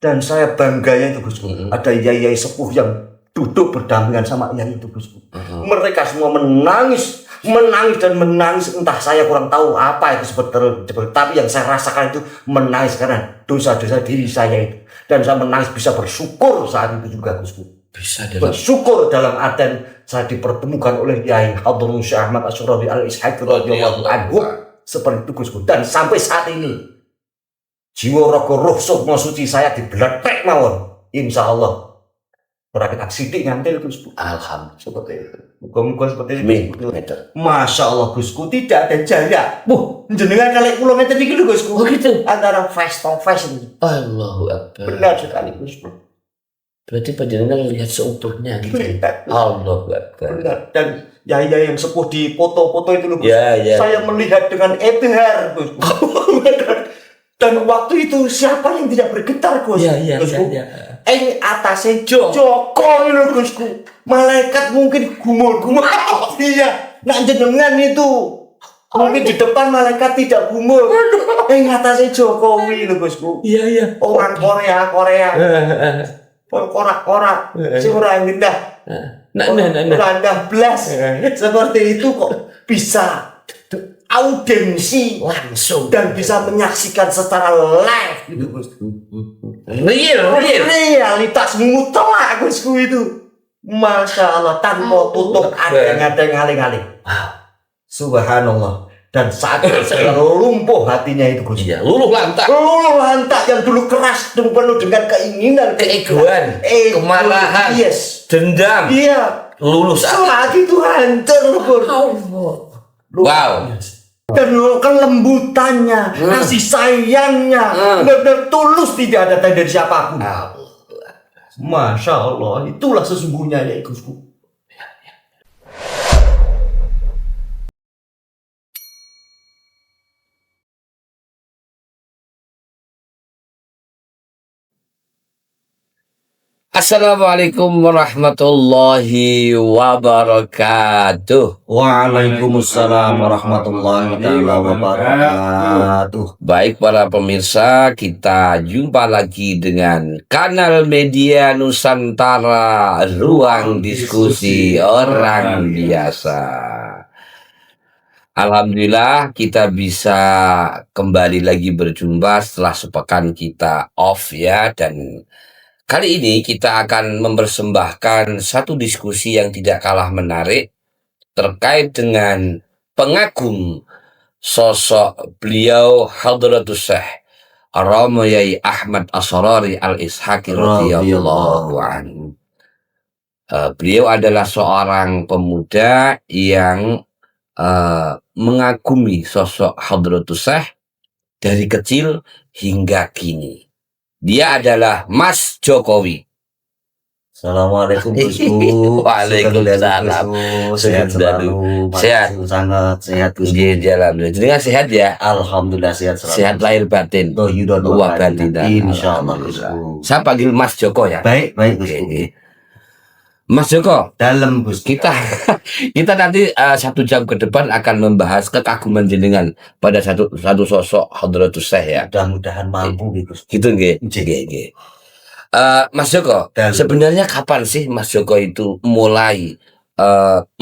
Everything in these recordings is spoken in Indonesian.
Dan saya bangganya itu Gusku, ada yai-yai sepuh yang duduk berdampingan sama yai itu Gusku. Mereka semua menangis dan menangis, entah saya kurang tahu apa itu seperti, tapi yang saya rasakan itu menangis karena dosa-dosa diri saya itu. Dan saya menangis bisa bersyukur saat itu juga Gusku. Bersyukur dalam artian saya dipertemukan oleh Yai Hadratus Syekh Ahmad Asy-Syarani Al-Ishaqi radhiyallahu anhu seperti itu Gusku. Dan sampai saat ini jiwa raga roh sukma suci saya dibeletek mawon, insyaallah berakit sidik ngantil Gusku. Alhamdulillah Seperti itu. Muga-muga seperti itu. Masya Allah Gusku, tidak ada jarak. Jenengan kali kula ngeten iki lho Gusku. Oh gitu. Antara face to face ini. Allahu Akbar. Benar sekali Gusku. Berarti panjenengan lihat seutuhnya gitu. Allahu Akbar. Benar. Dan yai-yai yang sepuh di foto-foto itu lho Gusku. Ya. Saya melihat dengan ebhar Gusku. Dan waktu itu siapa yang tidak bergetar Gusku? Gusku. Atasnya Joko lho Gusku. Malaikat mungkin gumul-gumul. Iya. Nak jenengan itu mungkin di depan malaikat tidak gumul. Atasnya Jokowi lho Gusku. Iya. Orang Korea. Korak-korak. Si orang indah. Nah, blas. Seperti itu kok bisa audiensi langsung dan bisa menyaksikan secara live gitu Gusku. Realitas mutlak Gusku itu. Masya Allah, tanpa tutup ada ngaling-ngaling. Subhanallah. Dan saat itu saya lumpuh hatinya itu Gusku. Iya, luluh lantak yang dulu keras dan penuh dengan keinginan, keegoan, kemarahan, dendam. Iya. Luluh saat itu hancur Wow. Dan kelembutannya, kasih sayangnya, benar-benar tulus, tidak ada tanda dari siapapun. Masya Allah, itulah sesungguhnya ya Gusku. Assalamualaikum warahmatullahi wabarakatuh. Waalaikumsalam warahmatullahi wabarakatuh. Baik para pemirsa, kita jumpa lagi dengan kanal media Nusantara, Ruang Diskusi Orang Biasa. Alhamdulillah kita bisa kembali lagi berjumpa setelah sepekan kita off ya, dan kali ini kita akan mempersembahkan satu diskusi yang tidak kalah menarik terkait dengan pengagum sosok beliau Hadratus Syekh Yai Ahmad Asy-Syarani Al-Ishaqi radhiyallahu anhu. Beliau adalah seorang pemuda yang mengagumi sosok Hadratus Syekh dari kecil hingga kini. Dia adalah Mas Jokowi. Assalamualaikum Gusku. Waalaikumsalam. Sehat selalu. Sangat sehat Gusku. Jalan. Jadi sehat ya. Alhamdulillah sehat selalu. Sehat lahir batin. Wa batin. Insyaallah Gusku. Saya panggil Mas Joko ya. Baik Gusku. Mas Joko, dalam Gusku. Kita nanti 1 jam ke depan akan membahas kekaguman jenengan pada satu sosok Hadratus Syekh ya. Mudah-mudahan mampu gitu nggih. Mas Joko, sebenarnya kapan sih Mas Joko itu mulai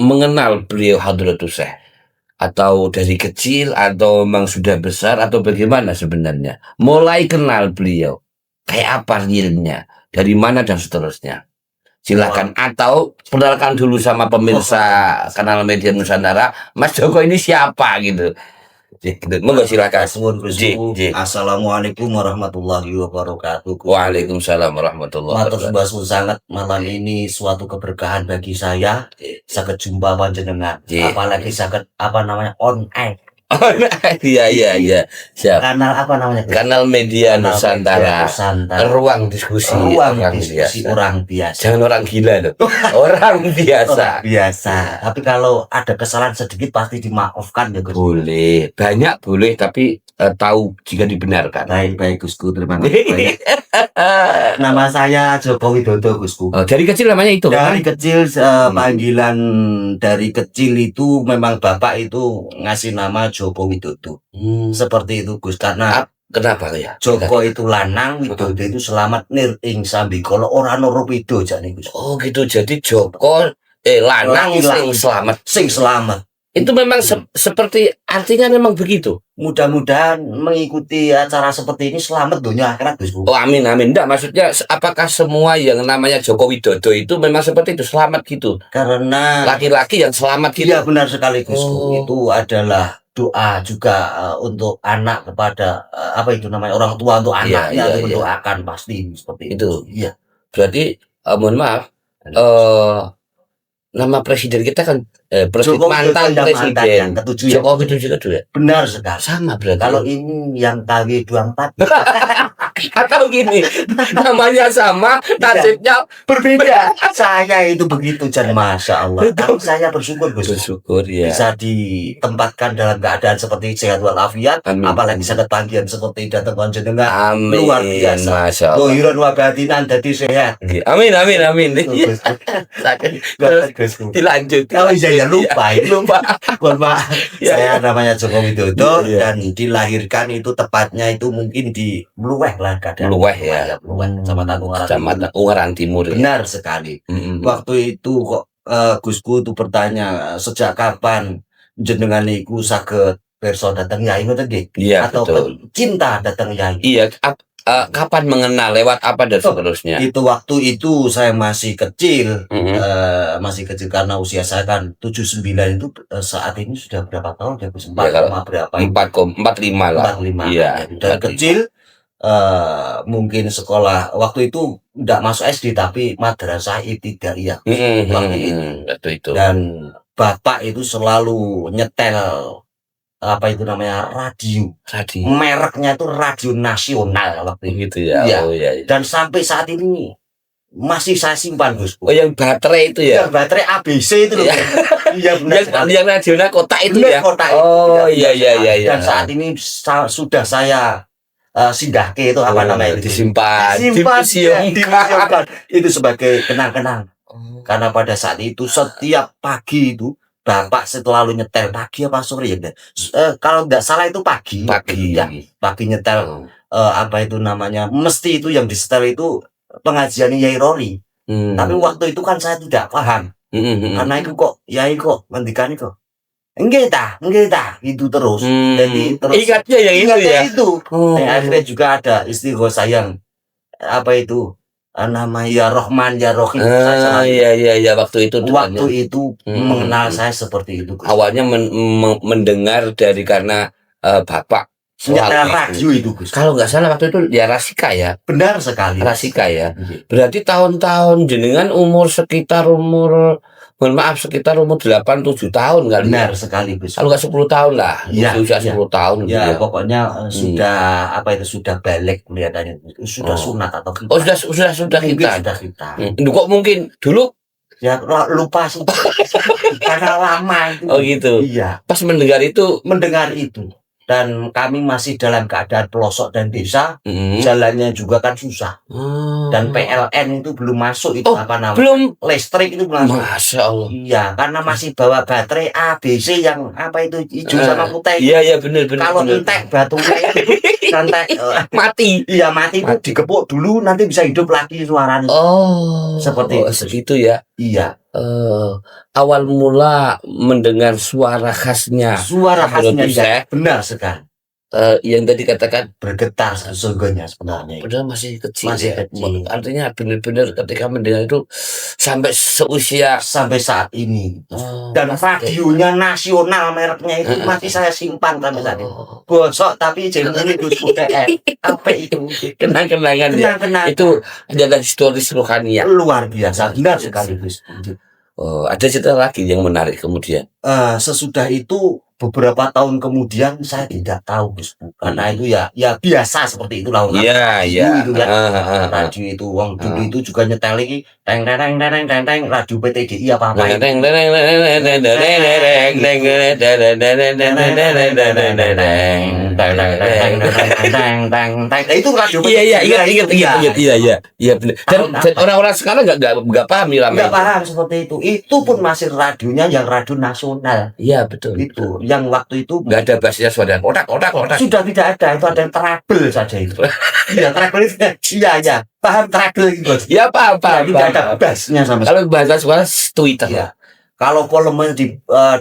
mengenal beliau Hadratus Syekh? Atau dari kecil atau memang sudah besar atau bagaimana sebenarnya? Mulai kenal beliau. Kayak apa realnya? Dari mana dan seterusnya? Silakan, atau perkenalkan dulu sama pemirsa kanal media Nusantara, Mas Joko ini siapa gitu. Monggo silakan. Assalamualaikum warahmatullahi wabarakatuh. Waalaikumsalam warahmatullahi wabarakatuh. Sangat malam ini suatu keberkahan bagi saya. Sakit jumpa panjenengan. Apalagi sakit on air. Iya. Siap. Kanal apa namanya? Kanal media Nusantara. Ruang diskusi orang biasa. Jangan orang gila loh. Orang biasa. Tapi kalau ada kesalahan sedikit pasti dimaafkan ya Gus. Boleh. Banyak boleh, tapi tahu jika dibenarkan. Baik Gusku, terima kasih. Nama saya Joko Widodo Gusku. Dari kecil namanya itu? Dari kecil panggilan dari kecil itu memang bapak itu ngasih nama Joko Widodo. Seperti itu Gus, karena Kenapa ya? Joko itu lanang, Widodo itu selamat nir ing sambi kalau ora noro pido jane Gus. Oh gitu. Jadi Joko lanang sing selamat. Sing selamat. Itu memang seperti artinya memang begitu. Mudah-mudahan mengikuti acara seperti ini selamat dunia akhirat Gus. Oh amin amin. Enggak, maksudnya apakah semua yang namanya Joko Widodo itu memang seperti itu, selamat gitu? Karena Laki-laki yang selamat gitu. iya benar sekali Gus. Oh. Itu adalah doa juga untuk anak kepada apa itu namanya orang tua untuk Iya, anaknya iya, itu mendoakan pasti seperti Itu. Iya. Berarti mohon maaf, nama presiden kita kan Jokowi mantan yang presiden ketujuh ya. Jokowi itu ya. Benar sekali. Sama berarti. Kalau ini yang KW 24 atau gini, namanya sama, nasibnya berbeda. Saya itu begitu Jan, masya Allah. Tapi saya bersyukur Gus. bersyukur ya. Bisa ditempatkan dalam keadaan seperti sehat walafiat, apalagi sangat panggilan seperti datang panjenengan Amin. luar biasa. Masya Allah. Dohiran wa batinan dadi sehat. Amin amin amin. Gus. Terus dilanjut. Oh iya ya lupa. Mohon maaf. Ya. Saya namanya Joko Widodo Iya. dan dilahirkan itu tepatnya itu mungkin di Mluweh lah kadang. Mluweh ya. Mluweh, Kecamatan Ungaran. Kecamatan Ungaran Timur ya. Benar sekali. Waktu itu kok Gusku tuh bertanya sejak kapan jenengan niku saged pirsa dateng yai ngoten nggih? Iya Atau betul. cinta dateng yai? Iya. Kapan mengenal, lewat apa dan seterusnya? Itu waktu itu saya masih kecil, masih kecil karena usia saya kan 79 itu saat ini sudah berapa tahun ya Gus? 4, berapa? 4,45 lah. 45. Iya. Dan kecil mungkin sekolah waktu itu enggak masuk SD tapi madrasah ibtidaiyah. Waktu itu. Dan bapak itu selalu nyetel apa itu namanya radio. Mereknya itu radio nasional waktu itu. Gitu ya. Iya. Oh, iya. Dan sampai saat ini masih saya simpan Gus. Oh yang baterai itu ya? Yang baterai ABC itu loh. Iya benar sekali. Yang nasional kotak itu Benar, ya? kotak Oh itu. iya. Dan saat ini sudah saya sindahke itu apa namanya itu? Disimpan di museum. Itu sebagai kenang-kenang. Karena pada saat itu setiap pagi itu bapak selalu nyetel pagi apa sore ya? Kalau nggak salah itu pagi. Ya, pagi nyetel apa itu namanya? Mesti itu yang disetel itu pengajian Yai Rory. Tapi waktu itu kan saya tidak paham. Karena itu kok Yai kok ngendikan itu. Enggak tah, itu terus. Jadi terus ingatnya yang itu ya. Akhirnya juga ada istighosah yang apa itu? Nama ya Rohman ya Rohim. Iya waktu itu mengenal saya seperti itu. Awalnya mendengar dari karena bapak nyetel radio itu Gus. Kalau nggak salah waktu itu ya Rasika ya. Benar sekali. Rasika ya. Berarti tahun-tahun jenengan sekitar umur 8-7 tahun kali. Benar sekali Gus. Kalau nggak 10 tahun lah. Ya, usia 10 tahun. Ya pokoknya sudah apa itu sudah balik kelihatannya. Sudah sunat atau kita. Oh sudah kita. Kok mungkin dulu ya lupa sih. Karena lama itu. Oh gitu. Iya. Pas mendengar itu. Dan kami masih dalam keadaan pelosok dan desa, jalannya juga kan susah. Dan PLN itu belum masuk itu apa namanya? Belum listrik itu belum masuk. Masya Allah. Iya, karena masih bawa baterai ABC yang apa itu hijau sama putih. Iya benar. Kalau entek batunya itu santai mati. Iya mati. Itu digepuk dulu nanti bisa hidup lagi suaranya. Seperti itu. Segitu ya. Iya. Awal mula mendengar suara khasnya ya, benar sekali. Yang tadi katakan bergetar sesungguhnya sebenarnya. Padahal masih kecil. Artinya benar-benar ketika mendengar itu sampai saat ini. Dan radionya nasional mereknya itu masih saya simpan sampai saat ini. Bosok tapi jenenge Gus UTR. Apa itu? Kenang-kenangan ya. Itu adalah historis rohani luar biasa. Benar sekali Gus. Ada cerita lagi yang menarik kemudian. Sesudah itu beberapa tahun kemudian saya tidak tahu Gus. Karena itu ya biasa seperti itu lah. Iya. Itu kan. Radio itu wong dulu itu juga nyetel iki teng radio PTGI apa itu radio. Iya benar. Dan orang-orang sekarang nggak paham nggak paham seperti itu. Itu pun masih radionya yang radio nasional. Iya betul. Itu yang waktu itu Nggak ada bassnya suara otak. sudah tidak ada, itu ada yang treble saja itu. Iya, treble itu. Iya, paham treble itu. Ya apa. Ya, tidak ada bassnya sama sekali. Kalau bahasa suara Twitter. Iya. Kalau volumenya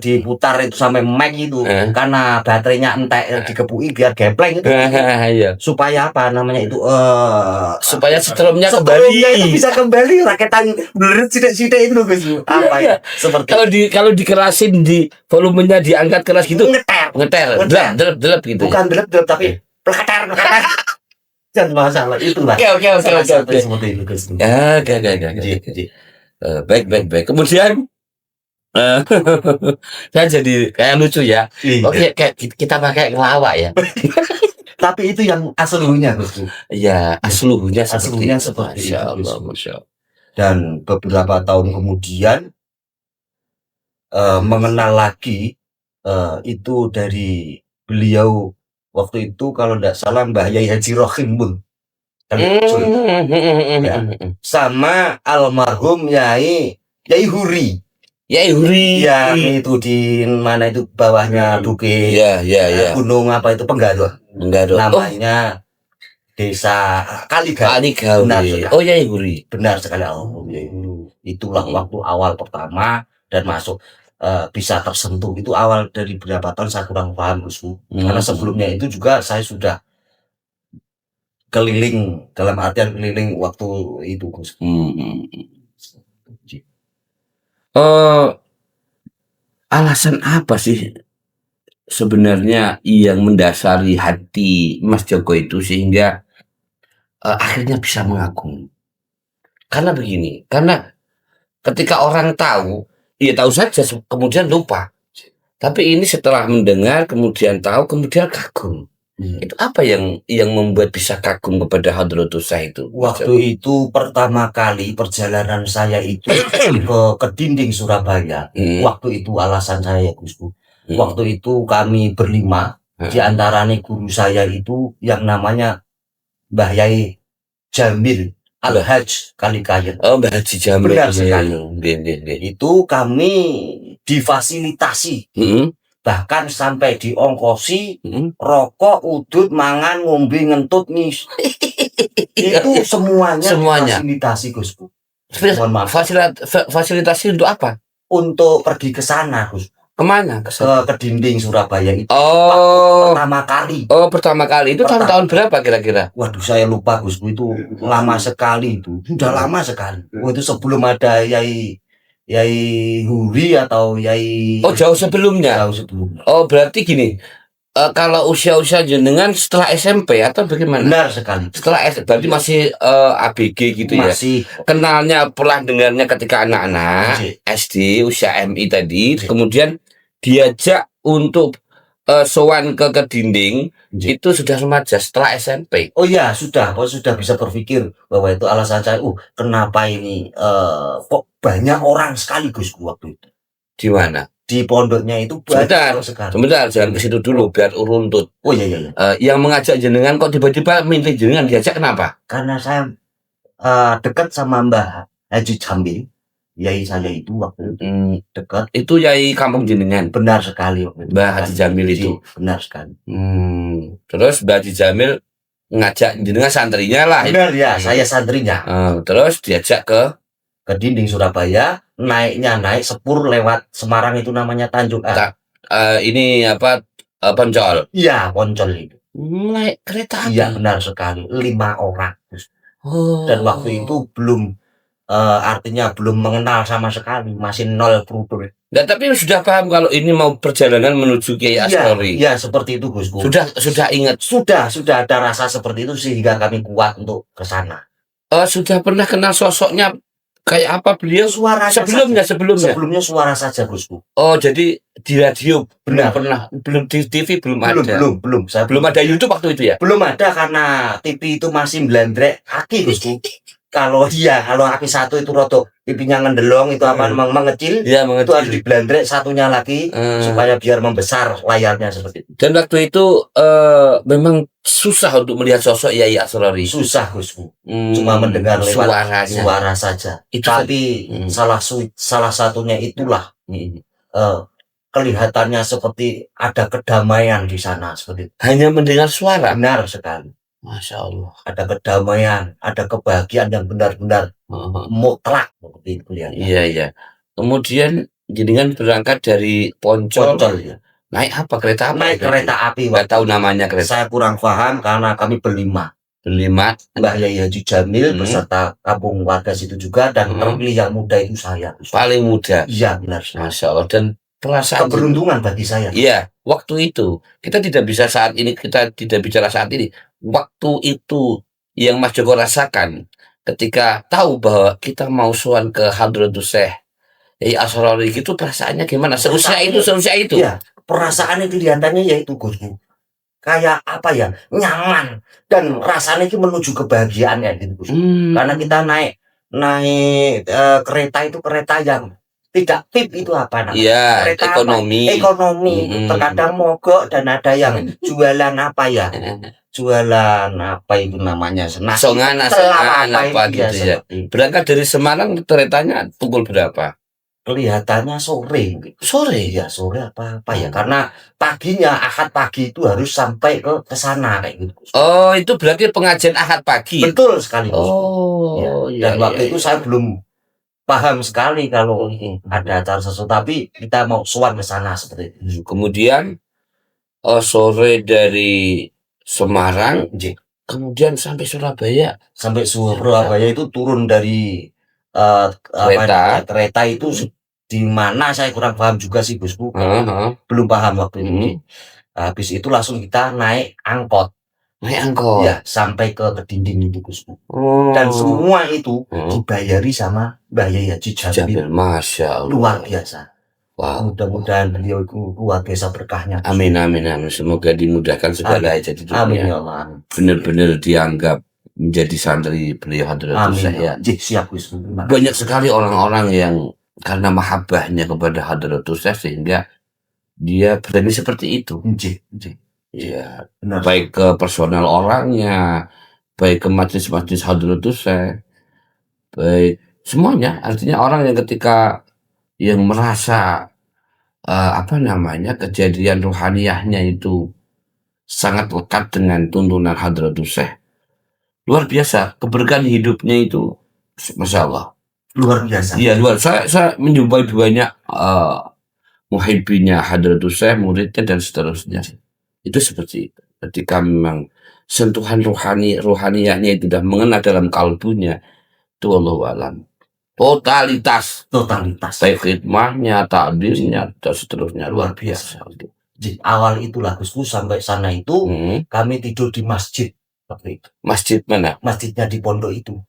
diputar itu sampai mic itu, karena baterainya entek dikepui biar gepleng itu. Iya. Supaya apa namanya itu Supaya setelumnya itu kembali. bisa kembali raketan bener sidik-sidik itu loh Gus. Apa ya? Seperti Kalau dikerasin di volumenya diangkat keras gitu, ngeter, delep gitu. bukan delep tapi pleketer. Jangan masalah itulah. Oke. Seperti itu Gus. Ya, oke. Baik. Kemudian saya jadi kayak lucu ya. Oke, kayak kita pakai ngelawak ya. Tapi itu yang aslunya Gus. Iya, aslunya seperti Aslunya itu. seperti Masya itu, Allah, Gus. Masya Allah. Dan beberapa tahun kemudian mengenal lagi itu dari beliau waktu itu kalau tidak salah Mbah Yai Haji Rohim Bun. Sama almarhum Yai Huri. Yai Huri. Ya itu di mana itu bawahnya Bukit. Iya. Gunung apa itu Penggaruh. Namanya Desa Kaligawe. Benar sekali. Oh Yai Huri. Benar sekali almarhum Yai Huri. Itulah waktu awal pertama dan masuk bisa tersentuh itu awal dari berapa tahun saya kurang paham Gus. Karena sebelumnya itu juga saya sudah keliling dalam artian keliling waktu itu Gus. Alasan apa sih sebenarnya yang mendasari hati Mas Joko itu sehingga akhirnya bisa mengagumi? Karena begini, karena ketika orang tahu, ya tahu saja kemudian lupa. Tapi ini setelah mendengar, kemudian tahu, kemudian kagum. Itu apa yang membuat bisa kagum kepada Hadratus Syekh itu? Waktu itu pertama kali perjalanan saya itu ke Kedinding Surabaya. Waktu itu alasan saya Gus. Waktu itu kami berlima, di antaranya guru saya itu yang namanya Mbah Yai Jamil Al-Hajj Kalikayet. Oh, Mbah Haji Jamil. Benar sekali. Itu kami difasilitasi. Bahkan sampai diongkosi rokok, udut, mangan, ngombe, ngentut, ngis. Itu semuanya fasilitasi Gus. Mohon maaf. Fasilitasi untuk apa? Untuk pergi ke sana Gus. Kemana? Ke Kedinding Surabaya itu. Pertama kali. Oh, pertama kali. Itu tahun berapa kira-kira? Waduh, saya lupa Gus. Itu lama sekali itu. Sudah lama sekali. Itu sebelum ada Yai Huri atau Yai. Oh, jauh sebelumnya. Oh, berarti gini. Kalau usia jenengan setelah SMP atau bagaimana? Benar sekali. Setelah berarti masih ABG gitu ya. Masih. Kenalnya pernah dengarnya ketika anak-anak SD usia MI tadi, kemudian diajak untuk sowan ke Kedinding itu sudah remaja setelah SMP. Oh iya, sudah bisa berpikir bahwa itu alasan saya. Kenapa ini kok banyak orang sekaligus waktu itu? Di mana? Di pondoknya itu banyak sekali. Sebentar, jangan ke situ dulu biar uruntut. Oh iya. Yang mengajak jenengan kok tiba-tiba milih jenengan diajak kenapa? Karena saya dekat sama Mbah Haji Jamil. Yai saya itu waktu itu dekat. Itu Yai kampung jenengan. Benar sekali. Mbah Haji Jamil itu. Benar sekali. Terus Mbah Haji Jamil ngajak jenengan santrinya lah. Benar ya, saya santrinya. Terus diajak ke Kedinding Surabaya, naik sepur lewat Semarang itu namanya Tanjung ini apa Poncol. Iya, Poncol itu. Naik kereta api. Iya, benar sekali. 5 orang. Dan waktu itu belum artinya belum mengenal sama sekali, masih nol brutur. Nah, tapi sudah paham kalau ini mau perjalanan menuju Kiai Asrori. Iya, seperti itu Gus. Sudah ingat. Sudah ada rasa seperti itu sehingga kami kuat untuk ke sana. Sudah pernah kenal sosoknya kayak apa beliau? Sebelumnya suara saja Gus. Oh, jadi di radio benar pernah, belum di TV belum ada. Belum. Belum ada YouTube waktu itu ya? Belum ada karena TV itu masih blendrek aki Gus. Kalau aki satu itu roto pipinya ngendelong itu apa mengecil, itu harus diblendrek satunya lagi supaya biar membesar layarnya seperti itu. Dan waktu itu memang susah untuk melihat sosok Yai Asrori. Susah Gus. Cuma mendengar lewat suara saja. Tapi salah satunya itulah kelihatannya seperti ada kedamaian di sana seperti itu. Hanya mendengar suara. Benar sekali. Masya Allah. Ada kedamaian, ada kebahagiaan yang benar-benar mutlak seperti itu ya. Iya, iya. Kemudian jenengan berangkat dari Poncol. Poncol ya. Naik apa? Kereta apa? Naik kereta api. Nggak tahu namanya kereta. Saya kurang paham karena kami berlima. Mbah Yai Haji Jamil beserta kampung warga situ juga, dan terpilih yang muda itu saya. Paling muda. Iya, benar. Masya Allah. Dan perasaan keberuntungan bagi saya. Iya, waktu itu kita tidak bisa saat ini, kita tidak bicara saat ini. Waktu itu yang Mas Joko rasakan ketika tahu bahwa kita mau sowan ke Hadratus Syekh Asrori, itu perasaannya gimana? Seusia itu. Iya, perasaan kelihatannya yaitu Gusku. Kayak apa ya, nyaman, dan rasanya itu menuju kebahagiaannya gitu Gus. Karena kita naik kereta itu kereta yang tidak tip itu apa namanya? Iya, kereta ekonomi. Terkadang mogok, dan ada yang jualan apa ya? Jualan apa itu namanya? Songan apa gitu ya. Berangkat dari Semarang keretanya pukul berapa? Kelihatannya sore. Sore ya, sore apa ya, karena paginya Ahad pagi itu harus sampai ke sana kayak gitu. Oh, itu berarti pengajian Ahad pagi. Betul sekali. Oh ya. Dan waktu itu saya belum paham sekali kalau ada acara sesuatu, tapi kita mau sowan ke sana seperti itu. Kemudian sore dari Semarang, kemudian sampai Surabaya. Sampai Surabaya itu turun dari kereta itu di mana saya kurang paham juga sih Bosku. Belum paham waktu itu. Habis itu langsung kita naik angkot. Ya, sampai ke Kedinding itu Bosku. Dan semua itu dibayari sama Mbah Yai Haji Jamil. Masya Allah. Luar biasa. Wow. Mudah-mudahan beliau itu luar biasa berkahnya. Amin. Semoga dimudahkan segala hajat itu. Amin ya Allah. Benar-benar dianggap menjadi santri beliau Hadratus Syekh ya. Siap Bosku. Banyak sekali orang-orang yang karena mahabbahnya kepada Hadratus Syekh sehingga dia berani seperti itu. Ya, baik ke personal orangnya, baik ke majlis-majlis Hadratus Syekh, baik semuanya. Artinya orang yang ketika yang merasa kejadian rohaniyahnya itu sangat lekat dengan tuntunan Hadratus Syekh, luar biasa keberkahan hidupnya itu, Masya Allah. Luar biasa. Iya, saya menjumpai banyak muhibbinya Hadratus Syekh, muridnya dan seterusnya. Itu seperti itu. Ketika memang sentuhan rohaniyahnya itu sudah mengena dalam kalbunya, itu Allahu a'lam. Totalitas. Baik khidmahnya, takdirnya dan seterusnya, luar biasa. Di awal itulah Gusku, sampai sana itu kami tidur di masjid waktu itu. Masjid mana? Masjidnya di pondok itu.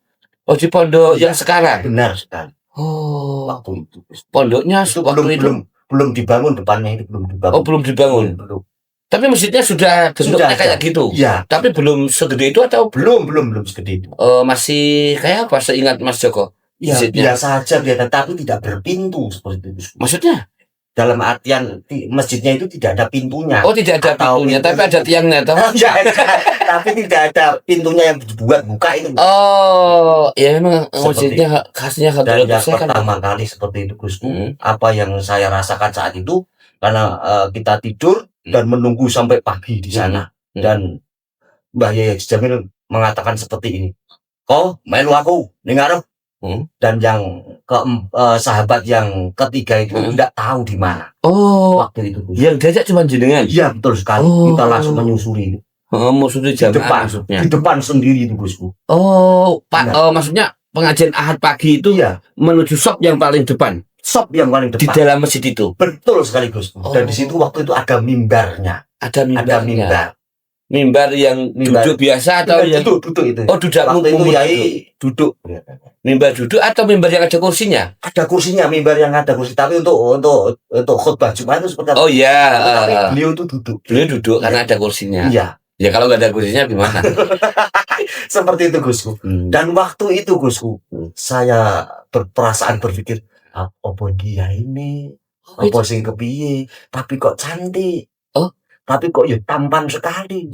Oh, di pondok yang sekarang? Benar sekali. Oh, waktu itu. Pondoknya itu belum dibangun, depannya itu belum dibangun. Oh, belum dibangun. Belum. Tapi masjidnya sudah bentuknya kayak gitu. Ya. Tapi belum segede itu atau belum segede itu. Masih kayak apa seingat Mas Joko? Ya, biasa saja dia, tapi tidak berpintu seperti itu. Maksudnya? Dalam artian masjidnya itu tidak ada pintunya. Oh, tidak ada pintunya, tapi ada tiangnya, tahu? Tapi tidak ada pintunya yang dibuat buka itu. Oh, ya memang masjidnya khasnya dan yang pertama kali seperti itu Gusku. Apa yang saya rasakan saat itu, karena kita tidur dan menunggu sampai pagi di sana, dan Mbah Yai Haji Jamil mengatakan seperti ini, "Kau melu aku, dengar?" Dan yang sahabat yang ketiga itu tidak tahu di mana. Oh, waktu itu yang diajak cuma jenengan? Iya, betul sekali. Kita langsung menyusuri. Menyusuri jamaah maksudnya? Di depan sendiri itu Gusku. Oh, Pak, maksudnya pengajian Ahad pagi itu menuju shop yang paling depan. Shop yang paling depan. Di dalam masjid itu. Betul sekali Gusku. Dan di situ waktu itu ada mimbarnya. Ada mimbar. Mimbar yang duduk biasa atau yang duduk itu? Oh, duduk. Waktu itu Yai duduk. Mimbar duduk atau mimbar yang ada kursinya? Ada kursinya, mimbar yang ada kursi. Tapi untuk khutbah Jumat itu seperti apa? Oh iya. Tapi beliau itu duduk. Beliau duduk karena ada kursinya. Iya. Ya kalau nggak ada kursinya gimana? Seperti itu Gusku. Dan waktu itu Gusku, saya berperasaan berpikir, apa dia ini? Apa sing kepiye? Tapi kok cantik. Tapi kok ya tampan sekali.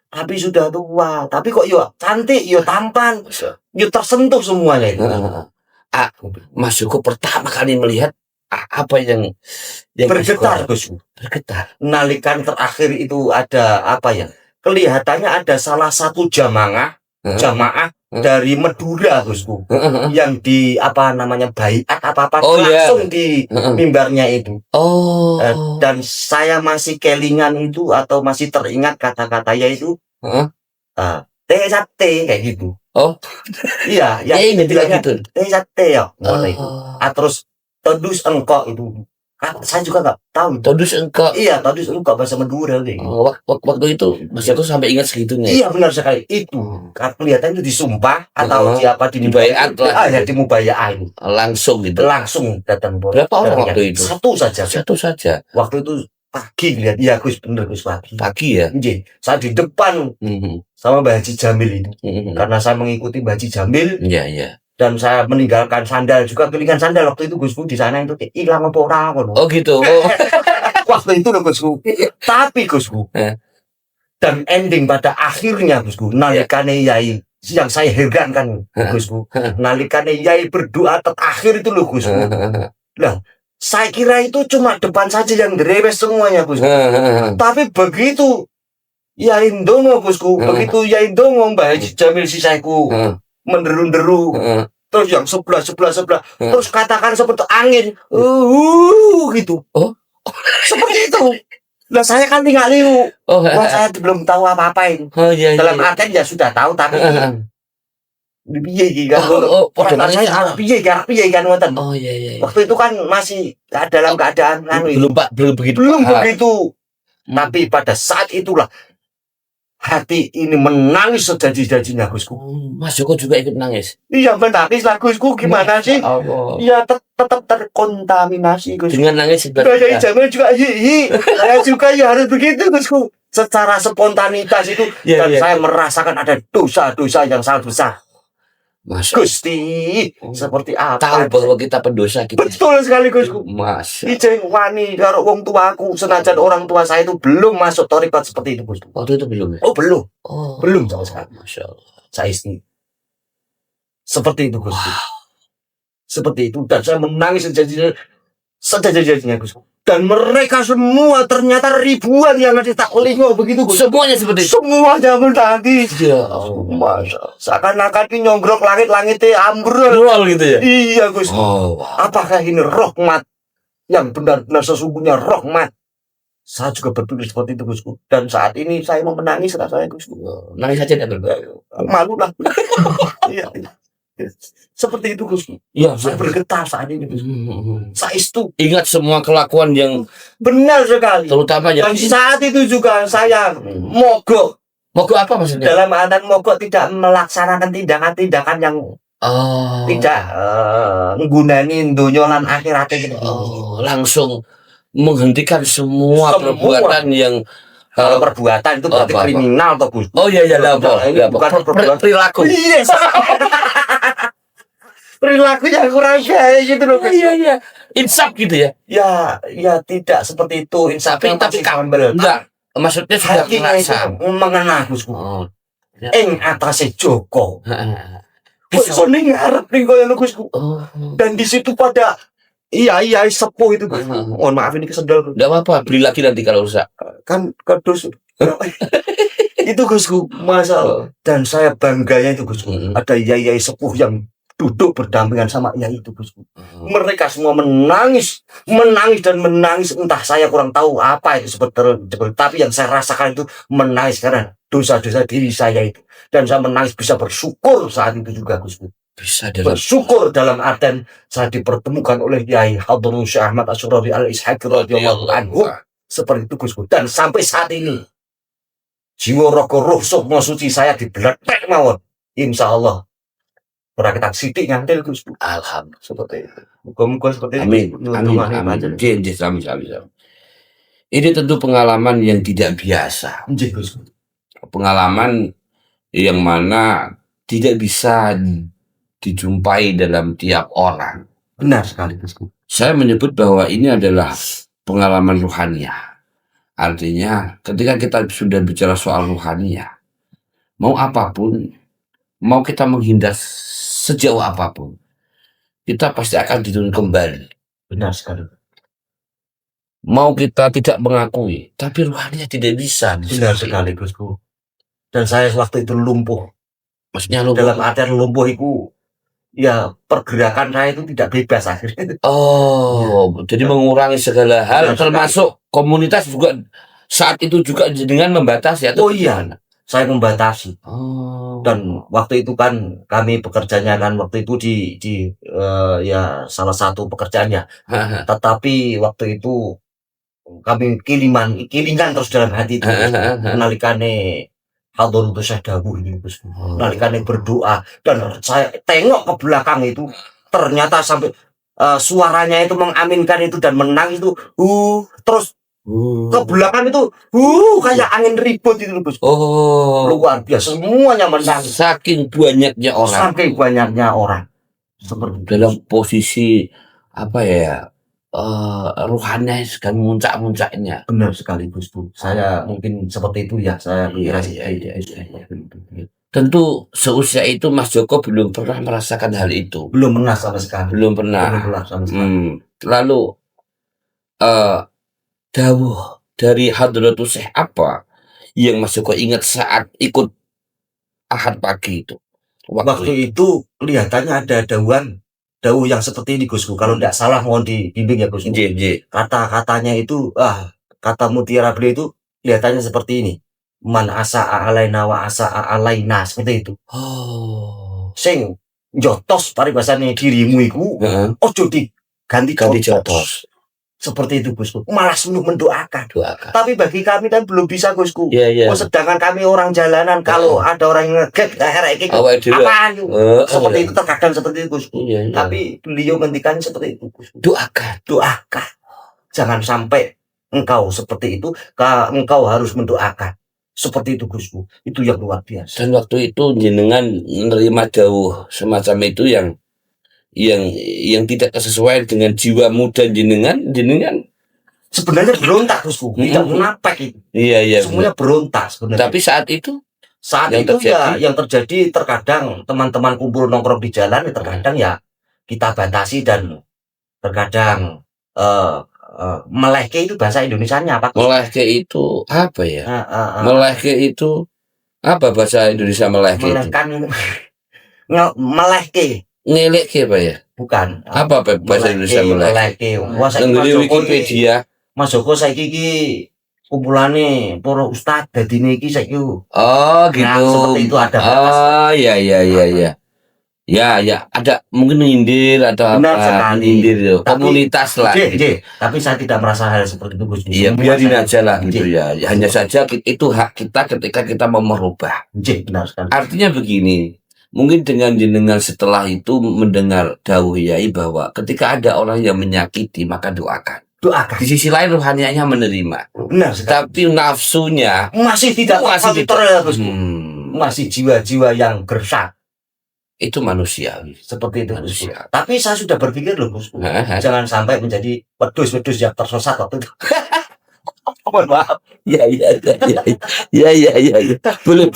Tapi sudah tua. Tapi kok ya cantik, ya tampan, ya tersentuh semuanya itu. Mas Joko pertama kali melihat Apa yang Bergetar, Mas Gus. bergetar? Nalikan terakhir itu ada apa ya? Kelihatannya ada salah satu Heeh, jamaah heeh, dari Madura, Gusku. heeh, heeh. Yang di apa namanya baiat apa-apa Oh iya. langsung di Heeh. mimbarnya itu. Oh. Dan saya masih kelingan itu atau masih teringat kata-katanya itu Heeh. teh sate kayak gitu. Oh, Iya, ya yang ini bilang bilangnya gitu. teh sate ya, ngono itu. Oh. Terus todus engkau itu. Saya juga nggak tahu itu. Todus engkau. Iya, todus engkau bahasa Madura kayak gitu. Waktu itu Mas Joko sampai ingat segitunya. Iya benar sekali itu. Kelihatan itu disumpah atau Heeh. siapa Di baiat lah. ya di mubayaan Langsung gitu. langsung datang Berapa orang waktu itu? Satu saja. Satu saja. Waktu itu pagi lihat, iya Gus bener Gus pagi. Pagi ya. Nggih, saya di depan Mhm. sama Mbah Haji Jamil itu. Mhm. Karena saya mengikuti Mbah Haji Jamil Iya, iya. dan saya meninggalkan sandal juga, kelingan sandal waktu itu Gusku di sana itu hilang apa ora ngono. Oh gitu. Oh. Waktu itu loh Gusku. Tapi Gusku. Dan ending pada akhirnya Gusku, nalikane Yai yang saya herankan Gusku, nalikane Yai berdoa terakhir itu loh Gusku. Lah, saya kira itu cuma depan saja yang derewes semuanya Gusku. Tapi begitu Yai ndongo Gusku, begitu Yai ndongo Mbah Haji Jamil sisaiku menderu-deru. Terus yang sebelah, terus katakan seperti angin, gitu. Oh, seperti itu. Nah saya kan tinggal liu. Oh, saya belum tahu apa-apain. Oh iya, iya. Dalam artian ya sudah tahu tapi piye iki kan. Perasaan saya piye kan ngoten. Oh iya, iya. Waktu itu kan masih dalam keadaan belum begitu. Belum begitu. Tapi pada saat itulah hati ini menangis sejaji-jajinya Gusku. Mas Joko juga ikut nangis. Iya menangis lah Gusku, gimana sih? Iya tetap terkontaminasi Gusku. Dengan nangis Mbak Jamil juga hihi. Saya juga ya harus begitu Gusku. Secara spontanitas itu dan saya merasakan ada dosa-dosa yang sangat besar. Gusti, seperti apa? Tahu bahwa kita pendosa kita. Betul sekali Gusku. Mas. Ijeng wani karo wong tuaku, senajan orang tua saya itu belum masuk thariqat seperti itu Gusku. Waktu itu belum ya? Oh belum. Oh, belum sama sekali. Masya Allah. Saya istri. Seperti itu Gusku. Seperti itu dan saya menangis sejajar-jajarnya Gusku. Dan mereka semua ternyata ribuan yang ada tak telingo begitu Gusku. Semuanya seperti itu. Semuanya menangis. Ya, seakan-akan nyonggrok langit-langitnya ambrol gitu ya. Iya Gus. Oh, apakah ini rahmat yang benar-benar sesungguhnya rahmat? Saya juga berpikir seperti itu Gusku. Dan saat ini saya mau menangis rasanya Gusku. Nangis aja tidak malu lah. Iya. Seperti itu Gusku. Iya, saya bergetar saat ini Gusku. Saya itu ingat semua kelakuan yang benar sekali. Terutama dan saat itu juga saya mogok. Mogok apa maksudnya? Dalam artian mogok tidak melaksanakan tindakan-tindakan yang tidak nggunani dunia lan akhirat gitu. Langsung menghentikan semua perbuatan yang kalau perbuatan itu berarti kriminal toh Gus. Oh iya apa? Bukan perilaku. Yes. Perilaku yang kurang kayak gitu loh. Iya. Insaf gitu ya. Ya tidak seperti itu. Insaf tapi enggak. Maksudnya sudah merasa mengenal Gus. Ing atase Joko. Wis ning ngarep ning koyo Gus. Dan di situ pada iya sepuh itu Gus. Mohon maaf ini kesendal. Enggak apa-apa, beli lagi nanti kalau rusak. Kan kedus. Itu Gusku masalah. Dan saya bangganya itu Gusku. Ada yai sepuh yang duduk berdampingan sama yai itu Gusku. Mereka semua menangis dan menangis. Entah saya kurang tahu apa itu seperti tapi yang saya rasakan itu menangis karena dosa-dosa diri saya itu. Dan saya menangis bisa bersyukur saat itu juga Gusku. Bisa bersyukur dalam artian saya dipertemukan oleh Yai Hadrul Syekh Ahmad Asy'ari Al-Ishaqi radhiyallahu anhu. Seperti itu Gusku. Dan sampai saat ini jiwa rogo ruh sukma suci saya dibeletek mawon. Insyaallah. Kita sidik ngantil Gusku. Alhamdulillah. Seperti itu. Muga-muga seperti itu. Amin. Ini tentu pengalaman yang tidak biasa. Pengalaman yang mana tidak bisa dijumpai dalam tiap orang. Benar sekali Gusku. Saya menyebut bahwa ini adalah pengalaman ruhaniyah. Artinya ketika kita sudah bicara soal ruhaniyah, mau apapun, mau kita menghindar sejauh apapun, kita pasti akan dituntun kembali Benar sekali. Mau kita tidak mengakui, tapi rohaninya tidak bisa. Benar sekali, Gusku. Dan saya waktu itu lumpuh. Maksudnya lu Dalam artian lumpuh itu, ya pergerakan saya itu tidak bebas akhirnya. jadi mengurangi segala hal, Benar termasuk komunitas juga saat itu juga dengan membatasi atau Oh iya, bagaimana? saya membatasi. Oh. Dan waktu itu kan kami bekerjanya kan waktu itu di ya salah satu pekerjaannya. Tetapi waktu itu kami kilingan terus dalam hati itu nalikane hadratus Syekh dawuh ini Gus. Nalikane berdoa dan saya tengok ke belakang itu ternyata sampai suaranya itu mengaminkan itu dan menangis itu terus ke belakang itu kayak angin ribut itu Gus. Luar biasa semuanya menangis. Saking banyaknya orang. Saking banyaknya orang. Seperti dalam posisi apa ya? Rohaninya sedang muncak-muncaknya. Benar sekali Gus. Saya mungkin seperti itu ya. Saya kira Iya. Tentu seusia itu Mas Joko belum pernah merasakan hal itu. belum pernah sama sekali. Belum pernah. Belum pernah sama sekali. Lalu dawuh dari Hadratus Syekh apa yang Mas Joko ingat saat ikut Ahad pagi itu? Waktu itu kelihatannya ada dawuh yang seperti ini Gusku. Kalau tidak salah mohon dibimbing ya Gusku. Kata-katanya itu kata mutiara beliau itu kelihatannya seperti ini. Man asa'a alaina wa asa'a alaina, seperti itu. Sing jotos paribasane dirimu iku ojo diganti jotos. Seperti itu Gusku. Malah sungguh mendoakan. Tapi bagi kami kan belum bisa Gusku. Sedangkan kami orang jalanan, kalau ada orang yang ngeget apaan seperti itu, terkadang seperti itu Gusku. Tapi beliau ngendikan seperti itu Gusku. Doakan. Jangan sampai engkau seperti itu, engkau harus mendoakan. Seperti itu Gusku. Itu yang luar biasa. Dan waktu itu jenengan menerima dawuh semacam itu yang tidak sesuai dengan jiwa muda jenengan sebenarnya berontak Gusku, tidak menapek itu. Iya. Semuanya berontak sebenarnya. Tapi saat itu yang terjadi terkadang teman-teman kumpul nongkrong di jalan, terkadang ya kita batasi dan terkadang melehke itu bahasa Indonesianya apa? Melehke itu apa ya? Melehke itu apa bahasa Indonesia melehke itu? Melehke. Ngeleke apa ya? Bukan. Apa bahasa Indonesia melehke? Wah, saiki Wikipedia. Mas Joko saiki iki kumpulane para ustaz dadine iki saiki. Gitu. Seperti itu ada. Ya, ada mungkin nyindir atau apa? Nyindir komunitas lah. Tapi saya tidak merasa hal seperti itu Gus. Iya, biarin aja lah gitu ya. Hanya saja itu hak kita ketika kita mau merubah. Benar sekali. Artinya begini. Mungkin dengan jenengan setelah itu mendengar dawuh Yai bahwa ketika ada orang yang menyakiti maka doakan. Di sisi lain rohanianya menerima. Benar. Tapi nafsunya masih tidak masih jiwa-jiwa yang gersang. Itu manusia. Seperti itu manusia. Tapi saya sudah berpikir loh Gus. Jangan sampai menjadi wedus-wedus yang tersesat waktu itu. Mohon maaf. Ya. Boleh.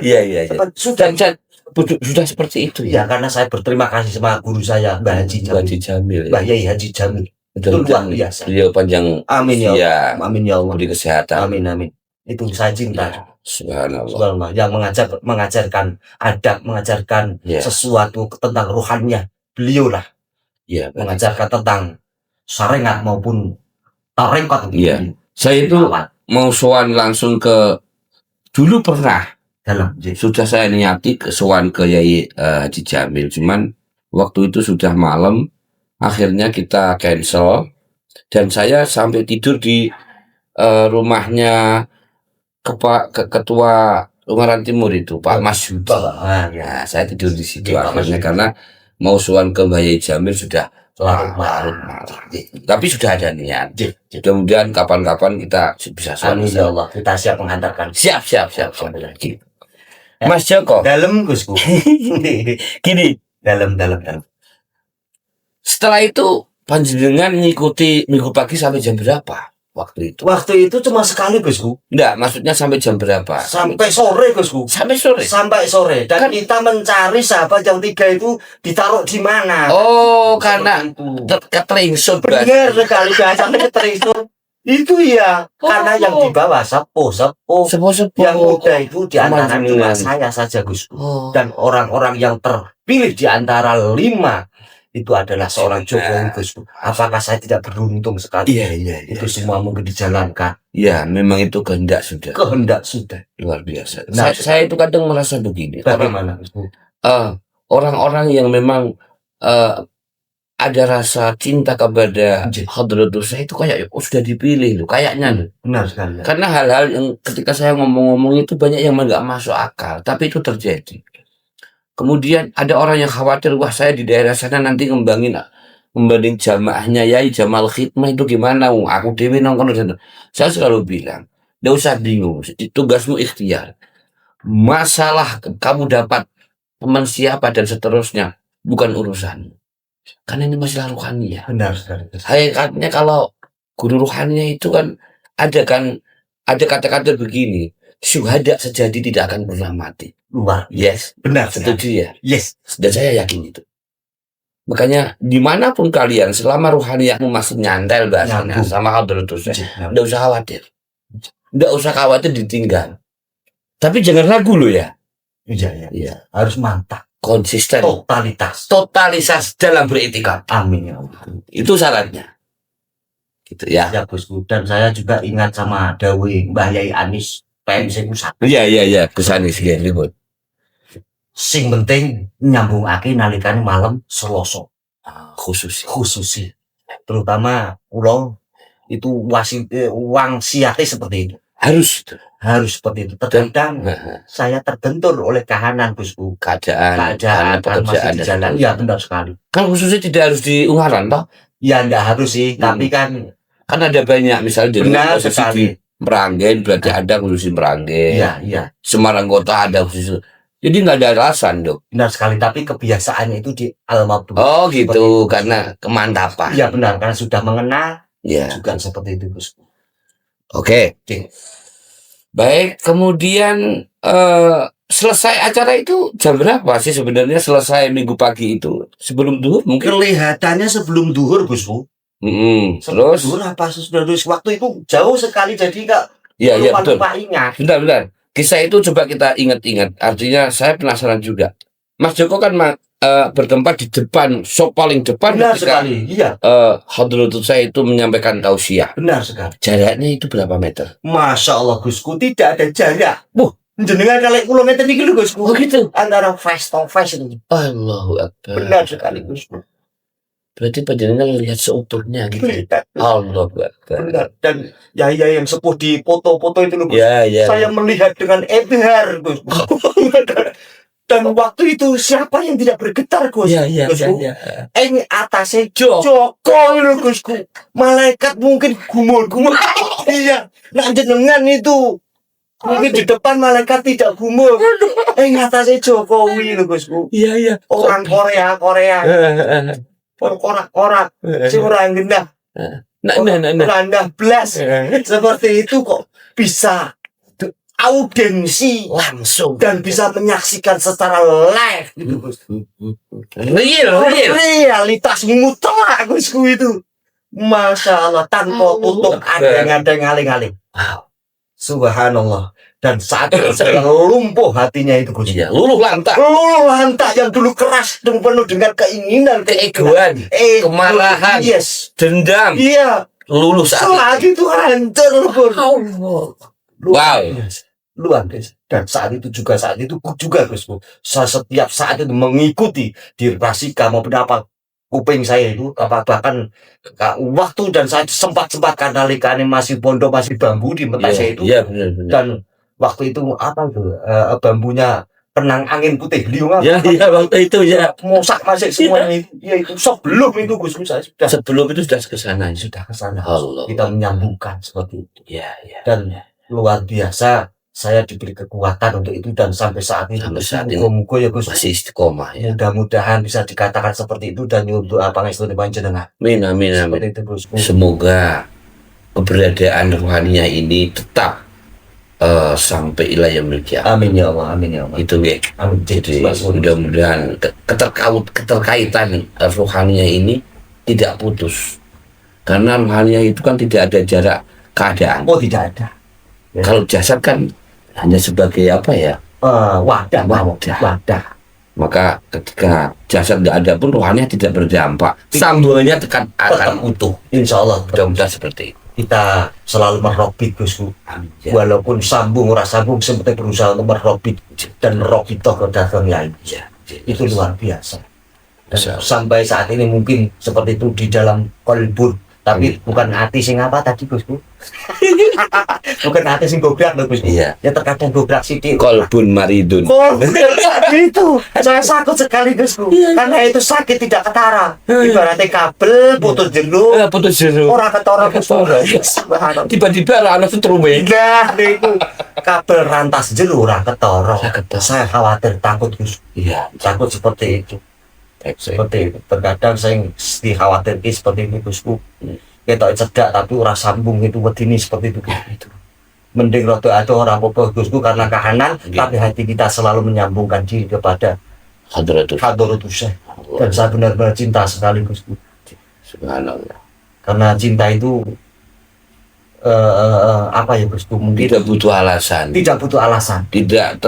Iya. Sudah seperti itu ya. Karena saya berterima kasih sama guru saya Mbah Haji Jamil. Mbah Yai Haji Jamil. Itu luar biasa. Beliau panjang. Amin ya. Amin ya Allah. Beri kesehatan. Amin. Itu saya cinta. Subhanallah. Yang mengajarkan adab, mengajarkan sesuatu tentang rohaninya. Beliau lah. Mengajarkan tentang syariat maupun tarekat. Saya itu mau sowan langsung ke dulu pernah sudah saya niati sowan ke Yai Haji Jamil, cuman waktu itu sudah malam, akhirnya kita cancel dan saya sampai tidur di rumahnya ketua Ungaran Timur itu Pak Mas Yudi. Saya tidur di situ akhirnya karena mau sowan ke Mbah Yai Jamil sudah larut. Tapi sudah ada niat. Mudah-mudahan kapan-kapan kita bisa sowan. Insya Allah kita siap menghantarkan. Siap. Mas Joko. Dalam Gusku. Gini. Dalam. Setelah itu panjenengan ngikuti Minggu pagi sampai jam berapa? waktu itu? Waktu itu cuma sekali Gusku. Enggak, maksudnya sampai jam berapa? Sampai sore Gusku. Sampai sore. Sampai sore. Dan Kan- kita mencari sahabat yang 3 itu ditaruh di mana. Oh, karena Itu. ketelingsut, Bas. Benar sekali bahasanya terisu. Itu ya, karena yang di bawah sepuh. Sepuh-sepuh. Yang muda itu di antara cuma Kemajuan. saya saja Gusku. Oh. Dan orang-orang yang terpilih di antara 5 itu adalah seorang Jokowi Gusku. Apakah saya tidak beruntung sekali? Iya. Itu semua mungkin dijalankan. Ya, memang itu kehendak sudah. Kehendak sudah. Luar biasa. Nah, Saya itu kadang merasa begini. Bagaimana Gusku? Orang-orang yang memang ada rasa cinta kepada Iya. Hadratus Syekh itu kayak sudah dipilih loh, kayaknya loh. Benar sekali. Karena hal-hal yang ketika saya ngomong-ngomong itu banyak yang nggak masuk akal, tapi itu terjadi. Kemudian ada orang yang khawatir, wah saya di daerah sana nanti membanding jamaahnya Yai Jamal Khidmah itu gimana? Aku dewi nongkrong di sana. Saya selalu bilang, nggak usah bingung, tugasmu ikhtiar. Masalah kamu dapat teman siapa dan seterusnya bukan urusan. Karena ini masalah ruhaniyah. Benar sekali. Hakikatnya kalau guru ruhaniyah itu kan ada kata-kata begini, syuhada sejati tidak akan pernah mati. Luar. Yes, Benar sekali. setuju ya. Yes. Dan saya yakin itu. Makanya dimanapun kalian, selama ruhaniyahmu masih nyantel bahasanya Nyambung. sama Hadratus Syekh, Iya. nggak usah khawatir. Nggak usah khawatir ditinggal. Tapi jangan ragu loh ya. Iya. Iya. Harus mantap. Konsisten. Totalitas. Dalam beritikad. Amin ya Allah. Itu syaratnya. Gitu ya. Ya Gusku. Dan saya juga ingat sama Dawe Mbah Yai Anis PMC Pusat. Iya. Kesanis ya, ribut. Sing penting nyambungake nalikane malam Selasa. Khusus. Terutama kula itu uang siate seperti itu. Harus seperti itu. Terkadang saya terbentur oleh kahanan Gusku. Keadaan Keadaan pekerjaan masih di jalan. dan Ya benar sekali. kan khususnya tidak harus di Ungaran toh. Ya enggak harus sih, tapi kan Kan ada banyak misalnya di benar posisi sekali. di Meranggen berarti ada khusus di Meranggen. Iya. Semarang Kota ada khusus. Jadi nggak ada alasan dok. Benar sekali, tapi kebiasaannya itu di Al-Maktum. Oh Seperti gitu, itu. karena kemantapan. Iya benar, karena sudah mengenal Ya. juga seperti itu Gusku. Oke. Oke. Baik, kemudian selesai acara itu jam berapa sih sebenarnya selesai minggu pagi itu? Sebelum duhur mungkin? Kelihatannya sebelum duhur Gusku. Terus? Duhur apa sudah duhur? Waktu itu jauh sekali jadi kak Iya betul. lupa ingat. Bentar. Kisah itu coba kita ingat-ingat. Artinya saya penasaran juga. Mas Joko kan bertempat di depan, paling depan Benar ketika sekali, iya. Hadratus Syekh itu menyampaikan tausiah. Benar sekali. Jaraknya itu berapa meter? Masya Allah Gusku, tidak ada jarak. Jenengan kali kula ngeten iki lho Gusku. Oh gitu. Antara face to face itu. Allahu Akbar. Benar sekali Gusku. Berarti panjenengan lihat seutuhnya gitu. Lihat. Allahu Akbar. Benar. Dan yaya yang sepuh di foto-foto itu loh Gusku. Ya. Saya melihat dengan ebhar Gusku. Dan waktu itu siapa yang tidak bergetar Gus? Ya. Gusku. Ini atasnya Joko lho Gusku. Malaikat mungkin gumul. Iya. Nah jenengan itu mungkin di depan malaikat tidak gumul. Atasnya Jokowi lho Gusku. Iya. Orang Korea. Korak-korak. Si orang gendah. Nah. Orang blas. Seperti itu kok bisa audiensi Langsung. dan bisa menyaksikan secara live gitu Gus. Real. Realitas mutlak Gusku itu. Masya Allah tanpa tutup ada ngaling-ngaling. Wow. Subhanallah. Dan saat itu saya lumpuh hatinya itu Gus. Iya, luluh lantak. Lantak yang dulu keras dan penuh dengan keinginan, Keegoan, kemarahan, yes, dendam, iya, luluh saat itu hancur pun. Wow. Luar biasa. Dan saat itu juga Gus. Saya setiap saat itu mengikuti di Rasika maupun apa kuping saya itu bahkan waktu dan saya sempat karena likannya masih pondok masih bambu di mata saya itu. Iya benar. Dan waktu itu apa itu bambunya penang angin putih beliau Iya waktu itu ya. mosak masih semuanya itu. Ya itu sebelum itu Gus saya sudah Sebelum itu sudah ke sana. ke sana. Allah. Kita menyambungkan seperti itu. Iya. Dan luar biasa saya diberi kekuatan untuk itu dan sampai saat ini muga-muga ya Gus masih istiqomah ya. mudah-mudahan bisa dikatakan seperti itu dan untuk apa ngestune panjenengan. Amin. Seperti itu Gus. Semoga keberadaan rohaninya ini tetap sampai ila yaumil qiyamah. Amin ya Allah, amin ya Allah. Itu ya. Amin. Jadi mudah-mudahan keterkaitan rohaninya ini tidak putus. Karena rohaninya itu kan tidak ada jarak keadaan. Oh, tidak ada. Ya. Kalau jasad kan hanya sebagai apa ya? Wadah. Maka ketika jasad tidak ada pun rohaninya tidak berdampak. Sambungannya akan utuh. Insya Allah. Mudah-mudahan seperti itu. Kita selalu merobit Gusku. Ya. Walaupun sambung ora sambung, seperti berusaha untuk merobit dan merobit ke datang lain. Ya. Itu luar biasa. Dan Insya Allah. sampai saat ini mungkin seperti itu di dalam kolbun, tapi bukan hati sing apa tadi Gusku. Bukan hati sing gobrak loh Gusku. Iya. Ya terkadang gobrak sidik. Kolbun maridun. Itu saya sakit sekali Gusku. Karena itu sakit tidak ketara. Ibaratnya kabel putus jenuh. Putus jeruk. Orang ketara Gusku. Tiba-tiba anak setrume. Nah, itu kabel rantas jenuh orang ketara. Ora ketara. Saya khawatir takut Gusku. Iya. Takut seperti itu. Seperti itu. Terkadang saya dikhawatirkan seperti ini Gusku. Kita cedak tapi ora sambung itu wedini seperti itu. Itu. Mending rodo ada orang apa Gusku karena kahanan, tapi hati kita selalu menyambungkan diri kepada Hadratus. Hadratus Syekh. Dan saya benar-benar cinta sekali Gusku. Subhanallah. Karena cinta itu apa ya Gusku? Mungkin Tidak butuh alasan. tidak butuh alasan. Tidak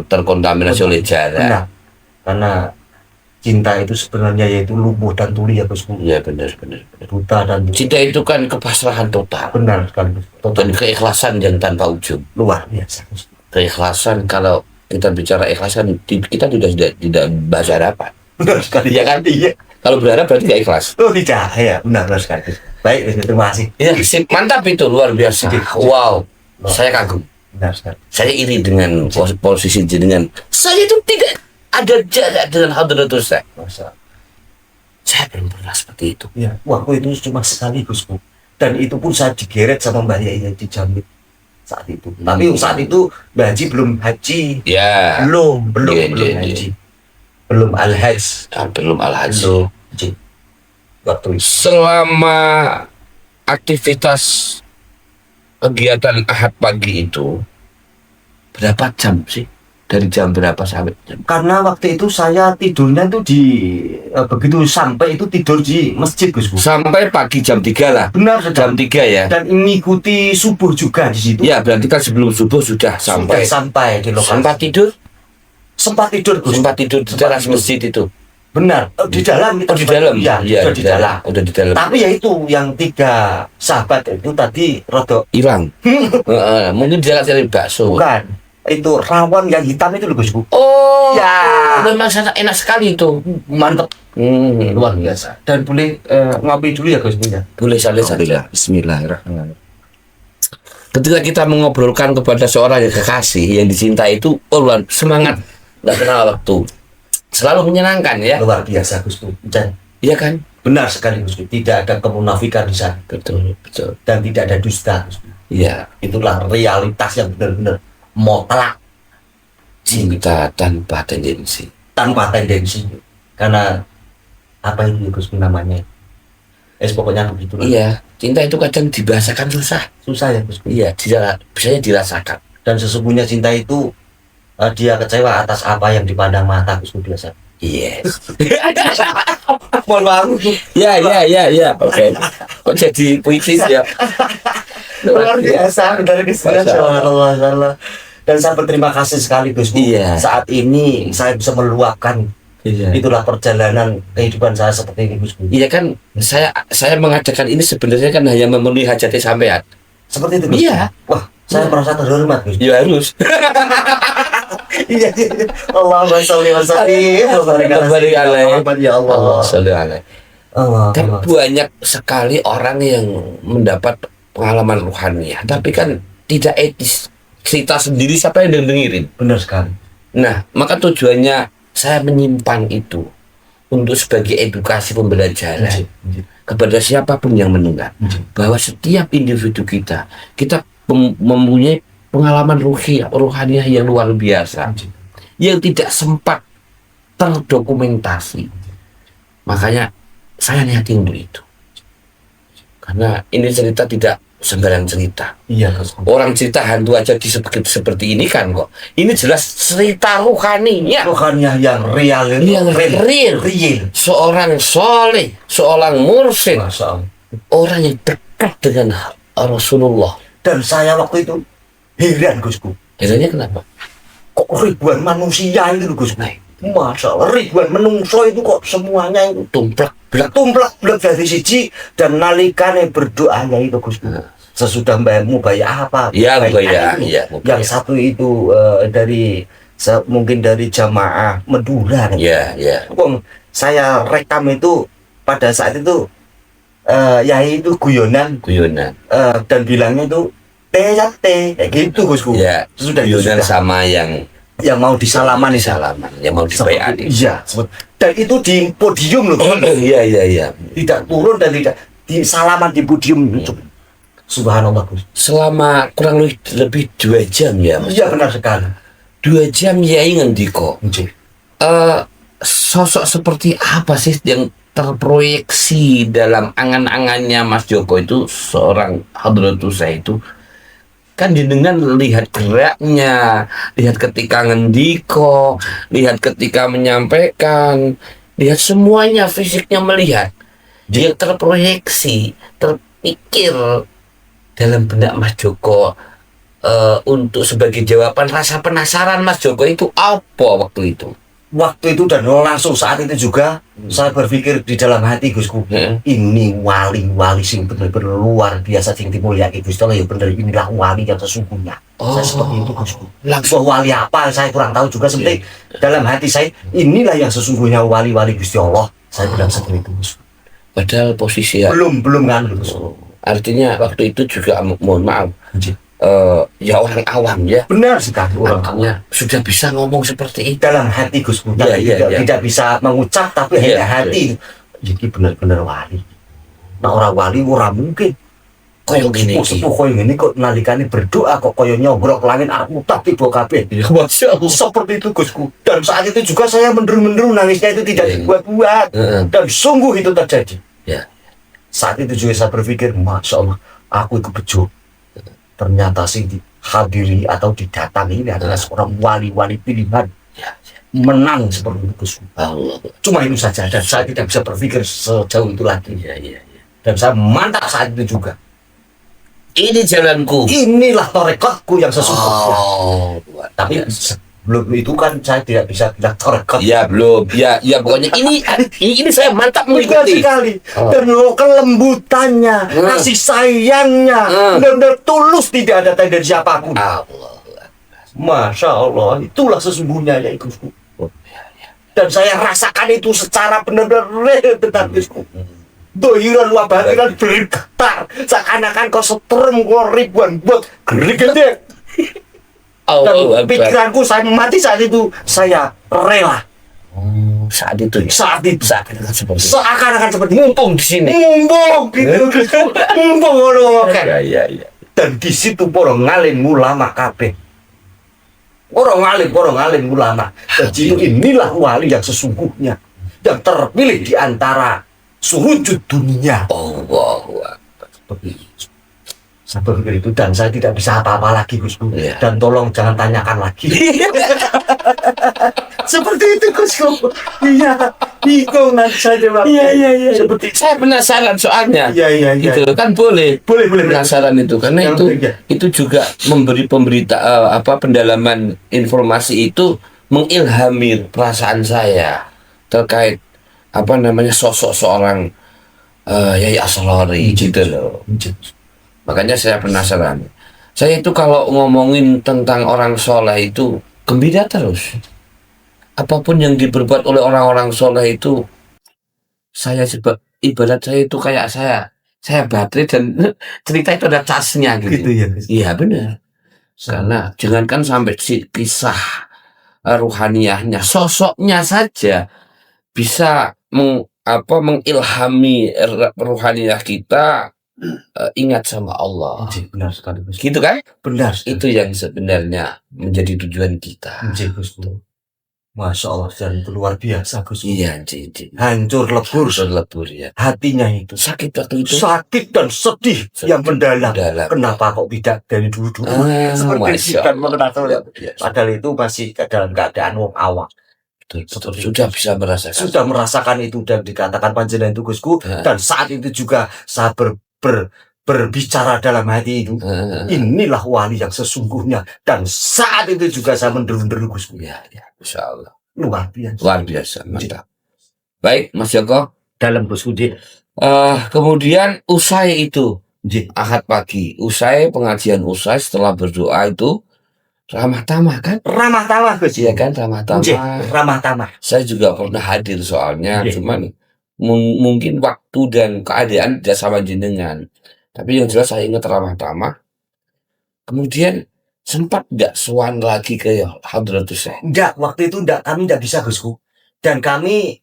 terkontaminasi oleh jarak. Benar. Karena cinta itu sebenarnya yaitu lumpuh dan tuli ya Gusku. Iya benar. Buta dan Cinta itu kan kepasrahan total benar sekali Gusku. dan keikhlasan yang tanpa ujung. Luar biasa Gusku. Keikhlasan, kalau kita bicara ikhlasan, kita tidak bahas harapan. Benar sekali. Iya kan? Iya. Kalau berharap berarti nggak ikhlas. Oh tidak, ya benar sekali. Baik, terima kasih. Ya, sip, mantap itu, luar biasa. Wow, saya kagum. Benar sekali. Saya iri dengan posisi jenengan. Saya itu tidak ada jarak dengan Hadratus Syekh. Masa. Saya belum pernah seperti itu. Ya, waktu itu cuma sekali Gusku. Dan itu pun saya digeret sama Mbak Yaya di Jambi saat itu. Tapi saat itu Mbak Haji belum haji. Ya, Belum Iya, belum iya, haji. Belum al-hajj. belum al-haji. Belum haji. Waktu itu. Selama aktivitas kegiatan Ahad pagi itu berapa jam sih? Dari jam berapa sampai jam? Karena waktu itu saya tidurnya tuh di begitu sampai itu tidur di masjid Gusku. Sampai pagi jam 3 lah. Benar Jam 3 ya. dan mengikuti subuh juga di situ. Ya, berarti kan sebelum subuh sudah sampai. Sudah sampai di lokasi. Sempat tidur? Sempat tidur Gus. Sempat tidur di Sempat teras tidur. masjid itu. Benar. Di dalam kita Oh, di dalam. Ya, Iya, sudah di dalam. Udah di dalam. Tapi ya itu yang 3 sahabat itu tadi rodok Hilang. Mungkin dia cari bakso. bukan. Itu rawon yang hitam itu loh Gusku. Oh, Ya. memang sangat enak sekali itu. Mantep. Hmm. Luar biasa. Dan boleh ngopi dulu ya Gus ya. Boleh saja saja. Bismillahirrahmanirrahim. Ketika kita mengobrolkan kepada seorang yang kekasih, yang dicintai itu, luar semangat, nggak kenal waktu, selalu menyenangkan ya. Luar biasa Gusku. Dan Iya kan? benar sekali Gusku. Tidak ada kemunafikan di sana Betul. dan tidak ada dusta Gusku. Iya. Itulah realitas yang benar-benar mutlak Cinta tanpa tendensi. tanpa tendensi. Karena apa itu Gusku namanya? Pokoknya begitu. Iya. Cinta itu kadang dibahasakan susah. Susah ya Gusku. Iya. Biasanya dirasakan. Dan sesungguhnya cinta itu dia kecewa atas apa yang dipandang mata Gusku biasa. Yes. Mohon maaf. Ya. Oke. Kok jadi puitis ya? Luar biasa, benar Gusku. Masya Dan saya berterima kasih sekali Gusku. Iya. Saat ini saya bisa meluapkan. Iya. Itulah perjalanan kehidupan saya seperti ini Gusku. Iya kan, saya mengadakan ini sebenarnya kan hanya memenuhi hajatnya sampean. Seperti itu Gusku. Iya. Wah, saya merasa terhormat Gusku. Ya harus. Iya. Allahumma sholli wa sallim wa barik ala Barik sayyidina alaih. Muhammad, ya Allah. Sallallahu. Allah. Kan banyak sekali orang yang mendapat pengalaman rohaniah, tapi kan tidak etis. Kita sendiri siapa yang dengerin? Benar sekali. Nah, maka tujuannya saya menyimpan itu untuk sebagai edukasi pembelajaran kepada siapapun yang mendengar bahwa setiap individu kita mempunyai pengalaman rohaniah yang luar biasa yang tidak sempat terdokumentasi. Makanya saya niatin untuk itu. Karena ini cerita tidak sembarang cerita. Iya, Bosku. Orang cerita hantu aja disebut seperti ini kan kok. Ini jelas cerita rohaninya. Rohaniah yang real, Yang real. Seorang soleh, seorang mursyid, Masya Allah. orang yang dekat dengan Rasulullah. Dan saya waktu itu heran, Gusku. Herannya kenapa? Kok ribuan manusia itu, Gusku? Nah, Masya Allah, ribuan menungso itu kok semuanya itu tumplak belak. tumplak dari siji dan nalikane berdoanya itu, Gusku. Sesudah mbahmu bayar apa? Iya, Bayar bayar, itu. iya, Yang bayar. satu itu dari mungkin dari jamaah Madura kan. Ya, ya. Wong, saya rekam itu pada saat itu Yai itu guyonan Guyonan. dan bilangnya itu teh ya teh kayak gitu, Gusku. Ya, Sudah guyonan sudah. sama yang Yang mau disalaman nih, salaman, yang mau dibayar. Iya, dan itu di podium loh. Iya, iya, iya. Tidak turun dan tidak di salaman di podium. Subhanallah, Gus. Selama kurang lebih 2 jam ya, Mas. Iya, benar sekali. 2 jam ya ngendiko. Nggih. Sosok seperti apa sih yang terproyeksi dalam angan-angannya Mas Joko itu seorang Hadratus Syekh itu? Kan jenengan lihat geraknya, lihat ketika ngendiko, lihat ketika menyampaikan, lihat semuanya fisiknya melihat. Dia terproyeksi, terpikir dalam benak Mas Joko untuk sebagai jawaban rasa penasaran Mas Joko itu apa waktu itu? Waktu itu dan langsung saat itu juga saya berpikir di dalam hati, Gusku. Ini wali-wali sing bener-bener luar biasa sing dimulyaki Gusti Allah, ya bener inilah wali yang sesungguhnya. Saya seperti itu, Gusku. Langsung Wali apa saya kurang tahu juga, seperti dalam hati saya inilah yang sesungguhnya wali-wali Gusti Allah. Saya bilang seperti itu, Gusku. padahal posisi ya. Belum kan, Gusku. Artinya waktu itu juga mohon maaf. Ya orang awam ya. Benar sekali, orang Artinya sudah bisa ngomong seperti itu. dalam hati, Gusku. Iya, iya, iya. Tidak bisa mengucap tapi Iya, hanya hati. Jadi benar-benar wali. Nah, orang wali ora mungkin Koyo gini iki. sepuh koyo ngene kok nalikane berdoa kok koyo nyobrok langit arep mutak tiba kabeh. Masya Allah. Seperti itu, Gusku. Dan saat itu juga saya menderu-menderu, nangisnya itu tidak Iya. dibuat-buat. Dan sungguh itu terjadi. Ya. Saat itu juga saya berpikir, Masya Allah, aku itu bejo. Ternyata sih dihadiri atau didatangi ini adalah seorang wali-wali pilihan. Ya. Menang seperti itu, Gusku. Allah. Cuma itu saja, dan saya tidak bisa berpikir sejauh itu lagi. Ya, ya, ya. Dan saya mantap saat itu juga. Ini jalanku. Inilah torekotku yang sesungguhnya. Oh, luar Tapi biasa. sebelum itu kan saya tidak bisa bilang torekot. Ya belum. Ya, ya pokoknya ini saya mantap Betul mengikuti. sekali. Oh. Dan kelembutannya, kasih sayangnya, benar-benar tulus, tidak ada tanda siapapun. Allah. Masya Allah, itulah sesungguhnya ya, Gusku. Oh, ya, ya. Dan saya rasakan itu secara benar-benar real, benar, Gusku. Dohiran luar batiran bergetar, seakan-akan kau setrem kau ribuan buat gede. Allah Dan pikiranku saya mati saat itu, saya rela. Oh, saat itu ya. Saat itu, Seakan-akan seperti itu. seakan-akan seperti Mumpung di sini. mumpung gitu, mumpung ngono kan. Ya, ya, ya. Dan di situ para ngalim ulama kabeh. Orang ngalim ulama. Jadi inilah wali yang sesungguhnya, yang terpilih di antara sujud dunia. Allah. Saya berpikir itu, dan saya tidak bisa apa-apa lagi, Gusku. Iya. Dan tolong jangan tanyakan lagi. Seperti itu, Gusku. Iya, bingung nanti saya jawab. Iya. Seperti Saya penasaran soalnya. Iya. Gitu kan boleh. Boleh. Penasaran itu karena Yang itu ketiga. itu juga memberi pendalaman informasi itu mengilhami perasaan saya terkait sosok seorang Yai Asrori gitu loh. Makanya saya penasaran. Saya itu kalau ngomongin tentang orang soleh itu gembira terus. Apapun yang diperbuat oleh orang-orang soleh itu, ibarat saya itu kayak saya baterai dan cerita itu ada casnya gitu. ya. Iya benar. Karena jangankan sampai kisah ruhaniyahnya, sosoknya saja bisa mengilhami ruhaniyah kita. Ingat sama Allah. Benar sekali, Gusku. Gitu kan? Benar sekali. Itu yang sebenarnya menjadi tujuan kita. Gusku. Masya Allah, dan itu luar biasa Gusku. Iya, Cik. Hancur lebur Lebur ya. hatinya itu. Sakit waktu itu. Sakit dan sedih yang mendalam. Mendalam. Kenapa kok tidak dari dulu-dulu? Seperti Masya itu kan Allah. mengenal. Luar biasa. Padahal itu masih dalam keadaan wong awam. Betul. Sudah bisa merasakan. Sudah merasakan itu dan dikatakan panjenengan itu Gusku. Dan saat itu juga saya berbicara dalam hati itu. Inilah wali yang sesungguhnya. Dan saat itu juga saya menderu-deru Gusku. Ya, Insya Allah. Luar biasa. Luar biasa, mantap. Baik, Mas Joko. Dalam Gusku. Kemudian usai itu, Ahad pagi, usai pengajian usai setelah berdoa itu ramah tamah kan? Ramah tamah Gus. Iya kan, ramah tamah. Ramah tamah. Saya juga pernah hadir soalnya, cuman mungkin waktu dan keadaan tidak sama jenengan. Tapi yang jelas saya ingat ramah tamah. Kemudian sempat tidak sowan lagi ke Hadratus Syekh? Enggak, waktu itu kami tidak bisa Gusku. Dan kami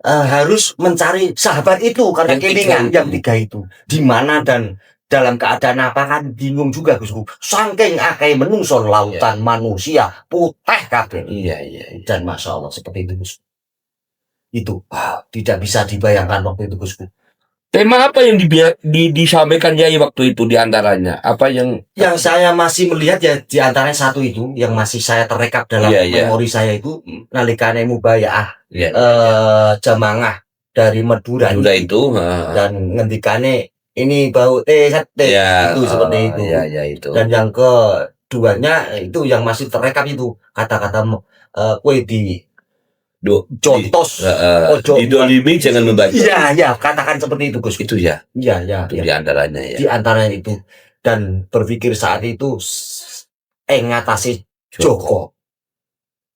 harus mencari sahabat itu karena kelingan yang tiga itu. Di mana dan dalam keadaan apa kan bingung juga Gusku. Saking akeh menungso lautan manusia putih kabeh. Iya. Dan Masya Allah seperti itu Gusku. Itu tidak bisa dibayangkan waktu itu Gusku. Tema apa yang disampaikan Yai waktu itu diantaranya? Apa yang saya masih melihat ya diantaranya satu itu yang masih saya terekap dalam memori saya itu nalikane mubayaah jamaah dari Madura itu dan ngendikane ini bau itu seperti itu. Itu. Dan yang keduanya itu yang masih terekap itu kata-kata kue di contos didolimi jangan membaca. Iya, katakan seperti itu Gus. Itu ya. Iya. Di antaranya ya. Di antaranya itu dan berpikir saat itu ngatasi Joko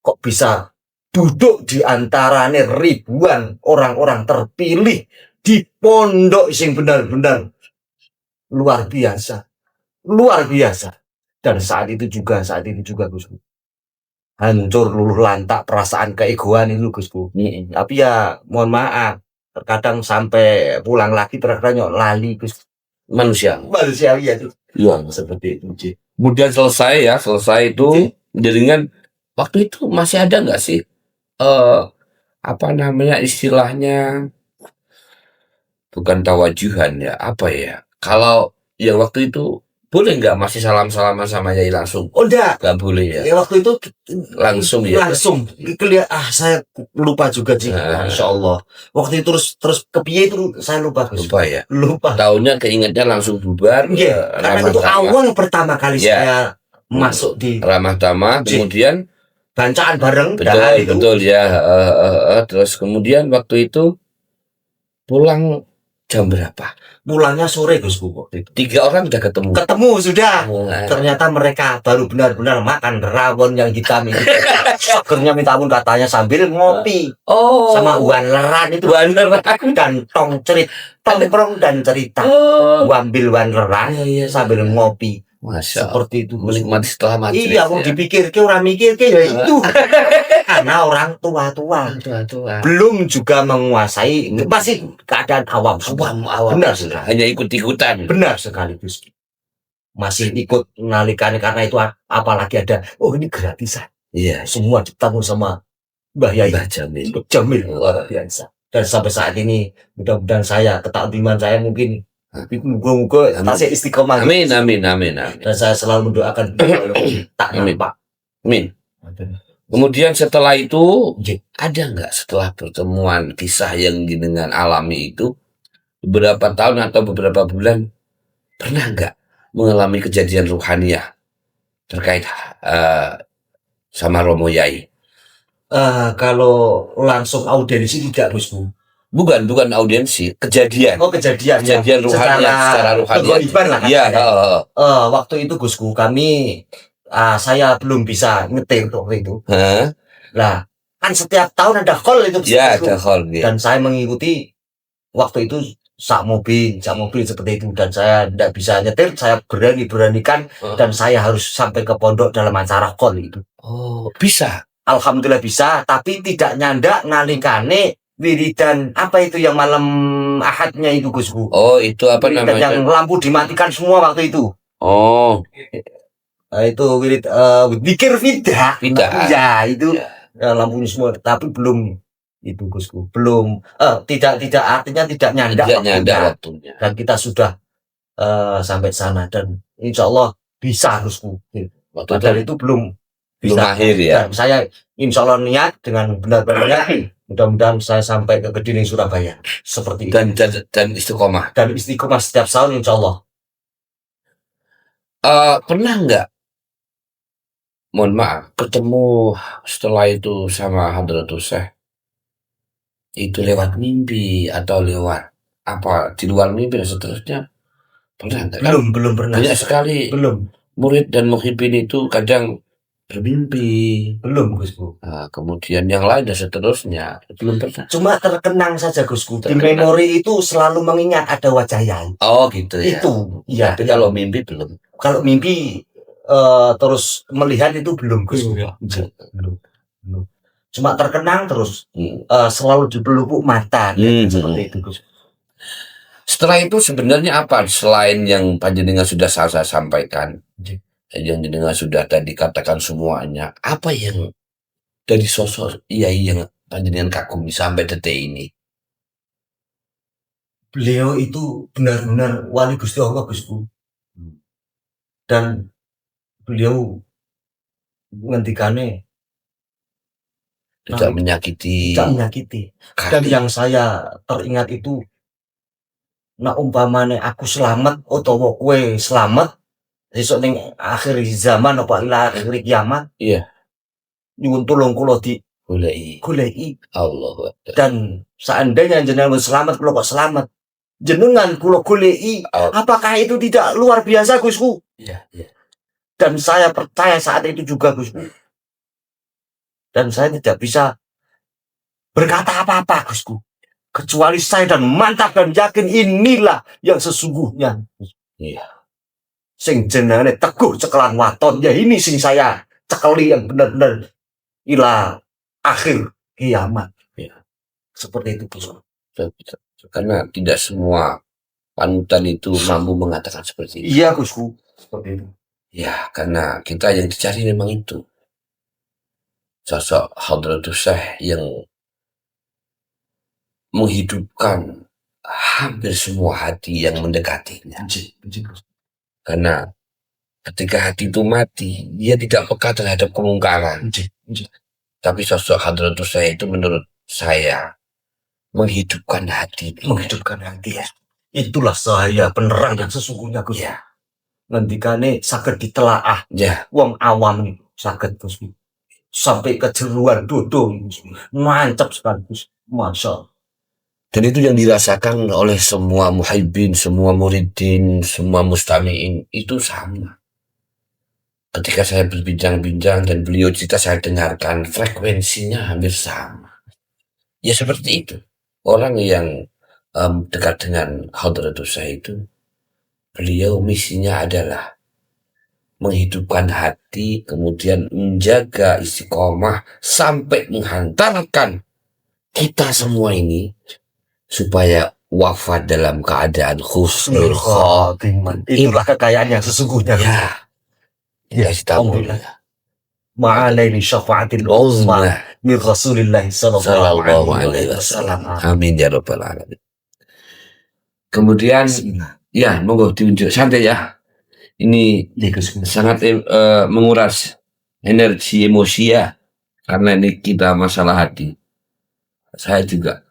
kok bisa duduk di antaranya ribuan orang-orang terpilih di pondok sing benar-benar luar biasa. Dan saat itu juga Gus. Hancur luluh lantak perasaan keegoan itu Gusku. Tapi ya mohon maaf terkadang sampai pulang lagi terkadang lali Gus. Manusiawi ya itu. Iya, seperti itu. Kemudian selesai itu dengan waktu itu masih ada nggak sih apa namanya istilahnya bukan tawajuhan ya apa ya kalau yang waktu itu boleh nggak masih salam-salaman sama Yai langsung? Oh enggak boleh ya. Waktu itu langsung kelihatan saya lupa juga sih. Insya Allah waktu itu terus kepiye itu saya lupa tahunnya keingetnya langsung bubar. Karena itu awal pertama kali saya masuk di ramah tamah kemudian bacaan bareng. Betul ya. Terus kemudian waktu itu pulang jam berapa? Pulangnya sore Gusku waktu itu. 3 orang sudah ketemu sudah. Ternyata mereka baru benar-benar makan rawon yang hitam itu. Akhirnya minta ampun katanya sambil ngopi sama Wan Leran itu. Dan tongkrong dan cerita. Ambil Wan Leran sambil ngopi. Masya seperti itu menikmati setelah maghrib. Iya, mau dipikir ke orang mikir ke ya itu. Karena orang tua belum juga menguasai, masih keadaan awam. Benar sekali. Hanya ikut-ikutan. Benar sekali Gus. Masih ikut nalikan karena itu apalagi ada ini gratisan. Iya, semua ditanggung sama Mbah Yai Jamil luar biasa. Dan sampai saat ini mudah-mudahan saya ketakwaan saya mungkin muka-muka tasik istiqomah. Amin. Dan saya selalu mendoakan tak nampak. Amin. Kemudian setelah itu ada nggak setelah pertemuan kisah yang dengan alami itu beberapa tahun atau beberapa bulan pernah nggak mengalami kejadian ruhaniyah terkait sama Romo Yai? Kalau langsung audiensi tidak Gusku. Bukan audiensi, kejadian. Kejadian ruhaniah secara ruhaniah. Iya. Waktu itu Gusku kami saya belum bisa ngetir waktu itu. Nah, kan setiap tahun ada khol itu. Iya, ada khol. Dan saya mengikuti waktu itu sak mobil seperti itu dan saya tidak bisa nyetir, saya beranikan dan saya harus sampai ke pondok dalam acara khol itu. Bisa. Alhamdulillah bisa, tapi tidak nyandak nalikane wiridan apa itu yang malam Ahadnya itu Gusku. Itu apa namanya? Yang lampu dimatikan semua waktu itu. Itu wirid zikir fidah. Ya, itu. lampunya semua, tapi belum itu Gusku, belum tidak artinya tidak nyandak Tidak waktunya. nyanda waktunya. Dan kita sudah sampai sana dan insya Allah bisa Gusku. Waktu Padahal itu itu belum belum bisa. akhir ya. Dan saya insya Allah niat dengan benar-benar niat, mudah-mudahan saya sampai ke Kediri Surabaya seperti itu. Dan istiqomah. Dan istiqomah setiap tahun insya Allah. Pernah nggak, mohon maaf, ketemu setelah itu sama Hadratus Syekh itu lewat mimpi atau lewat apa di luar mimpi dan seterusnya? Pernah nggak? Kan Belum pernah. banyak sekali Belum murid dan muhibbin itu kadang bermimpi. belum Gusku. Nah, kemudian yang lain dan seterusnya belum pernah. Cuma terkenang saja Gusku. Di Terkenang. memori itu selalu mengingat ada wajah Yai. Oh gitu ya. Itu. Iya. Tapi kalau mimpi belum. Kalau mimpi terus melihat itu belum Gusku. Iya. Belum. Cuma terkenang terus Hmm. selalu di pelupuk mata seperti itu Gusku. Setelah itu sebenarnya apa selain yang panjenengan sudah saya sampaikan, yang jenengan sudah tadi katakan semuanya, apa yang dari sosok Yai yang panjenengan kagumi sampai detik ini? Beliau itu benar-benar wali Gusti Allah Gusku. Dan beliau ngendikannya Tidak menyakiti. tidak menyakiti. Dan yang saya teringat itu, nah umpamane aku selamat utawa kowe selamat esuk ning akhir zaman apa ila akhir kiamat, Iya. nyuwun tulung kula Goleki. digoleki. Allah. Dan seandainya jenengan selamat, kula kok selamat, jenengan kula goleki, apakah itu tidak luar biasa Gusku? Iya. Dan saya percaya saat itu juga Gusku. Dan saya tidak bisa berkata apa-apa Gusku, kecuali saya dan mantap dan yakin inilah yang sesungguhnya. Iya. Sing jenenge teguh cekelan waton, ya ini sing saya cekeli yang benar-benar ila akhir kiamat. Iya. Seperti itu Gusku. Karena tidak semua panutan itu mampu mengatakan seperti itu. Iya Gusku, seperti itu. Ya, karena kita yang dicari memang itu. Sosok Hadratus Syekh yang menghidupkan hampir semua hati yang mendekatinya. Karena ketika hati itu mati, dia tidak peka terhadap kemungkaran. Tapi sosok Hadratus Syekh itu menurut saya menghidupkan hati. Menghidupkan hati ya. Itulah cahaya penerang yang sesungguhnya Gusku. Ya. Ngendikane saged ditelaah. Ya. Wong awam nih saged Gusku. Sampai kejeruan dodo mantap sekali Gus. Masya Allah. Dan itu yang dirasakan oleh semua muhibbin, semua muridin, semua mustami'in itu sama. Ketika saya berbincang-bincang dan beliau cerita saya dengarkan, frekuensinya hampir sama. Ya seperti itu. Orang yang dekat dengan Hadratus Syekh itu, beliau misinya adalah menghidupkan hati, kemudian menjaga istiqomah sampai menghantarkan kita semua ini supaya wafat dalam keadaan husnul khotimah. Itulah kekayaan yang sesungguhnya. Ya, alhamdulillah. Ma'alaini syafa'atil uzma min Rasulillah sallallahu alaihi wasallam. Amin ya rabbal alamin. Kemudian ya, monggo diunjuk santai ya. Ini sangat menguras energi emosi ya, karena ini kita masalah hati. Saya juga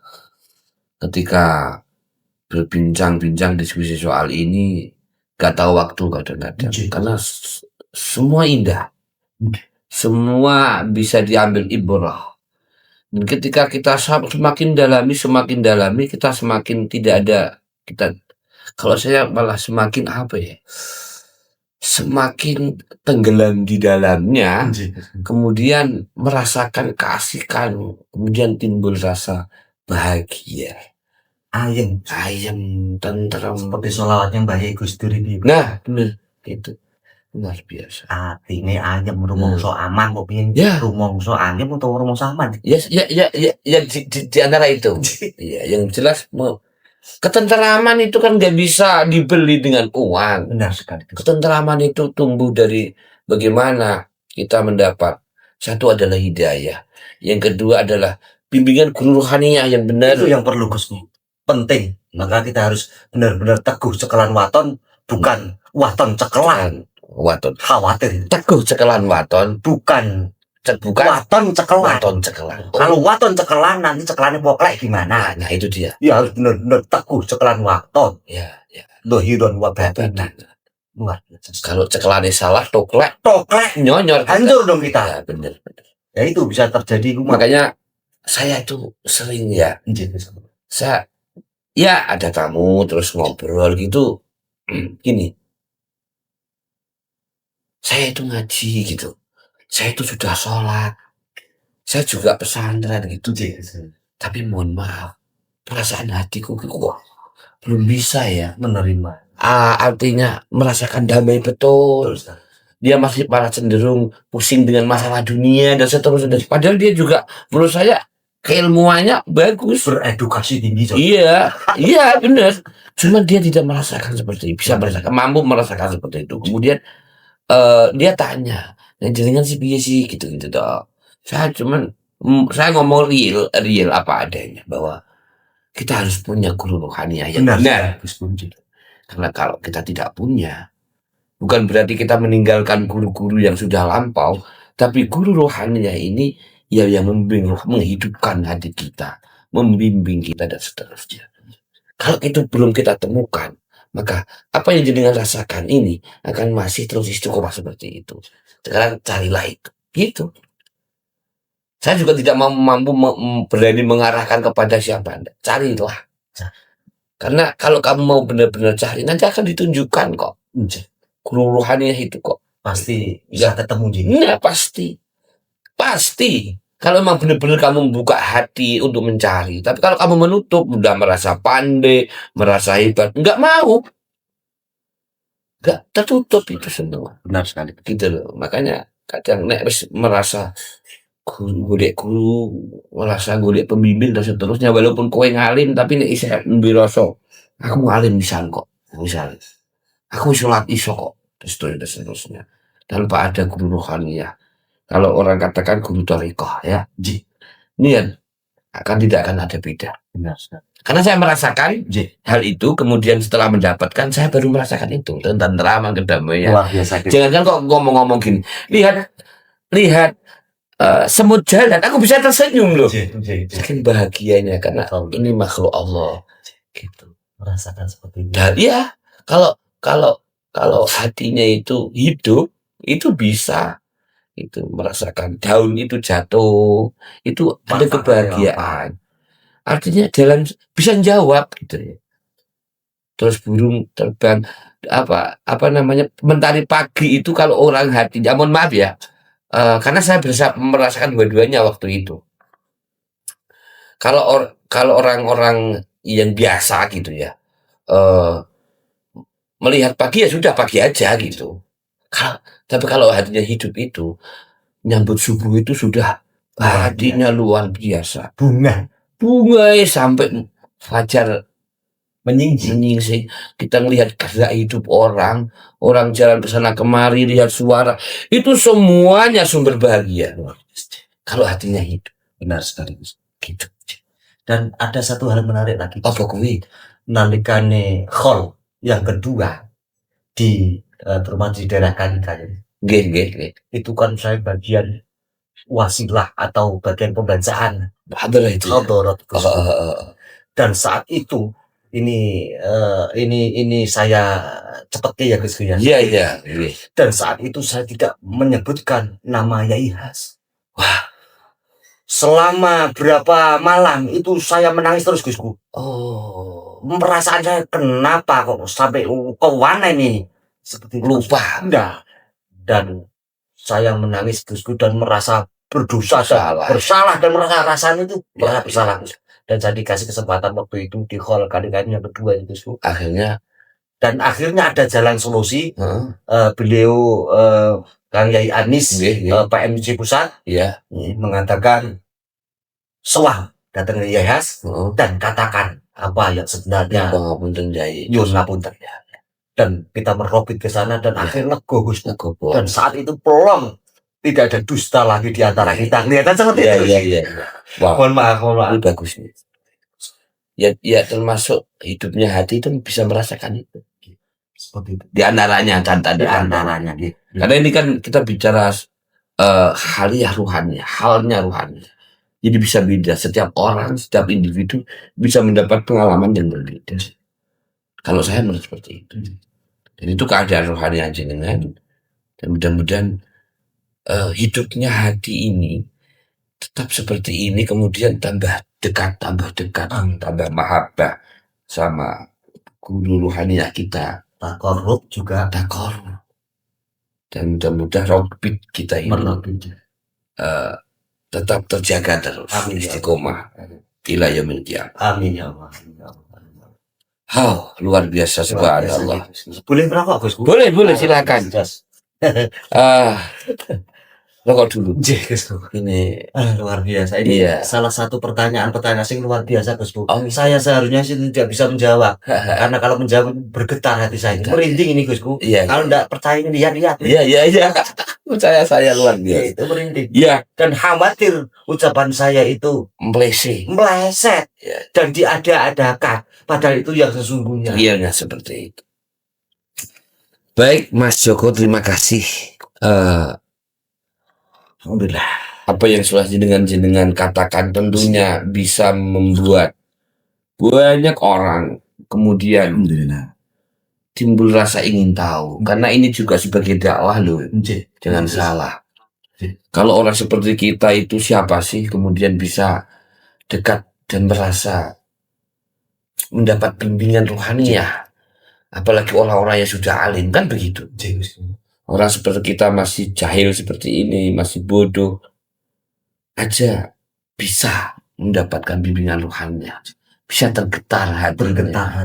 ketika berbincang-bincang diskusi soal ini gak tahu waktu kadang-kadang, karena semua indah, semua bisa diambil ibrah. Dan ketika kita semakin dalami, kita semakin tidak ada kalau saya malah semakin apa ya? Semakin tenggelam di dalamnya, kemudian merasakan keasikan, kemudian timbul rasa bahagia, ayem, tenteram, seperti sholawatnya Mbah Yai Gus Dur ini. Nah, benar itu luar biasa. Atine ayem, rumangsa aman, kok piye? Rumangsa ayem utawa rumangsa aman? Ya, di antara itu. Ya, yang jelas ketenteraman itu kan nggak bisa dibeli dengan uang. Benar sekali. Ketenteraman itu tumbuh dari bagaimana kita mendapat Satu adalah hidayah. Yang kedua adalah bimbingan guru rohaninya yang benar. Itu yang perlu Gusku. Penting. Maka kita harus benar-benar teguh cekelan waton, bukan waton cekelan. Waton. Khawatir. Teguh cekelan waton, Bukan bukan waton cekelan. waton cekelan. Kalau waton cekelan nanti cekelannya poklek gimana? Nah itu dia. Ya harus benar-benar teguh cekelan waton. Ya. Dohiron wa batin. Kalau cekelannya salah, toklek nyonyor. Hancur dong kita. Ya, bener. Ya itu bisa terjadi. Makanya saya itu sering ya. Saya ya ada tamu terus ngobrol gitu. Gini. Saya itu ngaji gitu. Saya itu sudah sholat. Saya juga pesantren gitu. Tapi mohon maaf, perasaan hatiku kok belum bisa ya menerima. Artinya merasakan damai betul. Dia masih malah cenderung pusing dengan masalah dunia dan seterusnya. Padahal dia juga menurut saya keilmuannya bagus, beredukasi tinggi. Iya benar. Cuma dia tidak merasakan seperti itu. Bisa merasakan, mampu merasakan seperti itu. Kemudian dia tanya, dengan si piye sih gitu dok. Saya ngomong real apa adanya bahwa kita harus punya guru rohani yang benar. Karena kalau kita tidak punya, bukan berarti kita meninggalkan guru-guru yang sudah lampau, tapi guru rohaninya ini ya yang menghidupkan hati kita, membimbing kita dan seterusnya. Kalau itu belum kita temukan, maka apa yang jenengan rasakan ini akan masih terus istiqomah seperti itu. Sekarang carilah itu, gitu. Saya juga tidak mampu berani mengarahkan kepada siapa Anda. Carilah. Karena kalau kamu mau benar-benar cari, nanti akan ditunjukkan kok. Guru rohani itu kok. Pasti bisa ketemu juga. Nah, pasti. Kalau memang benar-benar kamu membuka hati untuk mencari. Tapi kalau kamu menutup, udah merasa pandai, merasa hebat, nggak mau. Nggak tertutup itu semua. Benar sekali. Gitu loh. Makanya kadang merasa guru, merasa golek pembimbing dan seterusnya, walaupun kowe ngalim tapi nek isih mbiroso aku ngalim pisan kok, misal aku sholat iso kok, dan seterusnya tanpa ada guru rohaniah. Kalau orang katakan guru thariqah ya, niat tidak akan ada beda. Benar. Karena saya merasakan hal itu, kemudian setelah mendapatkan saya baru merasakan itu tentang drama kedamaian. Luar biasa. Jangan kok ngomong-ngomong gini, lihat semut jalan, aku bisa tersenyum loh. Saking bahagianya karena ini makhluk Allah. Gitu. Merasakan seperti itu. Dan ya, kalau hatinya itu hidup, itu bisa itu merasakan daun itu jatuh, itu ada kebahagiaan. Artinya jalan bisa jawab gitu ya. Terus burung terbang apa namanya mentari pagi itu kalau orang hatinya, mohon maaf ya. Karena saya bisa merasakan dua-duanya waktu itu. Kalau orang-orang yang biasa gitu ya, melihat pagi ya sudah pagi aja gitu. Tapi kalau hatinya hidup itu, nyambut subuh itu sudah hatinya luar biasa. Bunga sampai fajar menyingsing. Kita melihat gerak hidup orang jalan ke sana kemari, lihat suara, itu semuanya sumber bahagia kalau hatinya hidup. Benar sekali gitu. Dan ada satu hal menarik lagi. Apa kuwi? Nalikane khol yang kedua di terutama di daerah Kalikaya. Itu kan saya bagian wasilah atau bagian pembacaan hadarat itu. Dan saat itu ini saya cepet ya Gus ya. Iya. Dan saat itu saya tidak menyebutkan nama Yai Has. Wah. Selama berapa malam itu saya menangis terus Gusku. Perasaan saya kenapa kok sampai ke mana ini? Seperti lupa. Enggak. Dan saya menangis Gusku dan merasa bersalah dan merasa rasanya itu merasa bersalah. Dan saya dikasih kesempatan waktu itu di hall kali-kali yang kedua itu akhirnya ada jalan solusi. Beliau Kang Yai Anis PMJ Pusat mengatakan selah datang ke Yai Has dan katakan apa yang sebenarnya ngapunten dan kita merobit ke sana dan akhirnya lega Gus. Dan saat itu pelong tidak ada dusta lagi di antara kita. Kelihatan seperti Iya, itu. iya, iya. Wah, Mohon maaf. ini bagus nih. Ya termasuk hidupnya hati itu bisa merasakan itu. Seperti itu. Di antaranya Di antaranya gitu. Karena ini kan kita bicara halnya ruhani. Jadi bisa beda. Setiap orang, setiap individu bisa mendapat pengalaman yang berbeda. Kalau saya menurut seperti itu. Dan itu keadaan rohani jenengan. Dan mudah-mudahan hidupnya hati ini tetap seperti ini, kemudian tambah dekat, tambah mahabbah sama guru rohaniah kita. Takorup juga. Takorup. Dan mudah-mudahan rogbit kita ini tetap terjaga terus. Amin, ya istiqomah ila yaumil qiyamah. Amin ya Allah. Luar biasa, subhanallah. Boleh merokok, Gus? Boleh, silakan. Rokok dulu. Gus. Ini luar biasa. Ini salah satu pertanyaan sing luar biasa, Gus. Saya seharusnya sih tidak bisa menjawab. Karena kalau menjawab bergetar hati saya. Merinding ini, Gus. Kalau enggak percaya ini lihat. Iya. Percaya saya luar biasa. Itu merinding. Iya. Dan khawatir ucapan saya itu meleset. Dan diada-adakan. Padahal itu yang sesungguhnya. Iya, seperti itu. Baik, Mas Joko, terima kasih. Alhamdulillah. Apa yang sudah jenengan katakan tentunya bisa membuat banyak orang kemudian timbul rasa ingin tahu. Karena ini juga sebagai dakwah loh. Jangan salah. Kalau orang seperti kita itu siapa sih kemudian bisa dekat dan merasa mendapat bimbingan rohaniah. Apalagi orang-orang yang sudah alim, kan begitu. Orang seperti kita masih jahil seperti ini, masih bodoh aja bisa mendapatkan bimbingan rohaninya, bisa tergetar hatinya.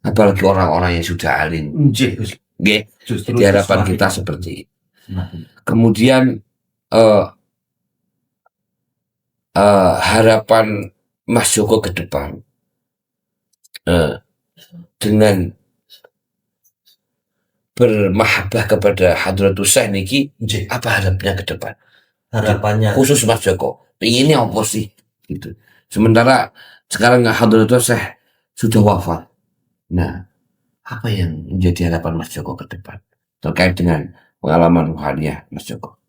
Apalagi orang-orang yang sudah alim. Di harapan kita seperti itu. Kemudian harapan Mas Joko ke depan dengan bermahabbah kepada Hadratus Syekh niki, apa harapnya ke depan? Harapannya khusus Mas Joko, inginnya apa sih? Gitu. Sementara sekarang Hadratus Syekh sudah wafat. Nah, apa yang menjadi harapan Mas Joko ke depan terkait dengan pengalaman rohaniah Mas Joko?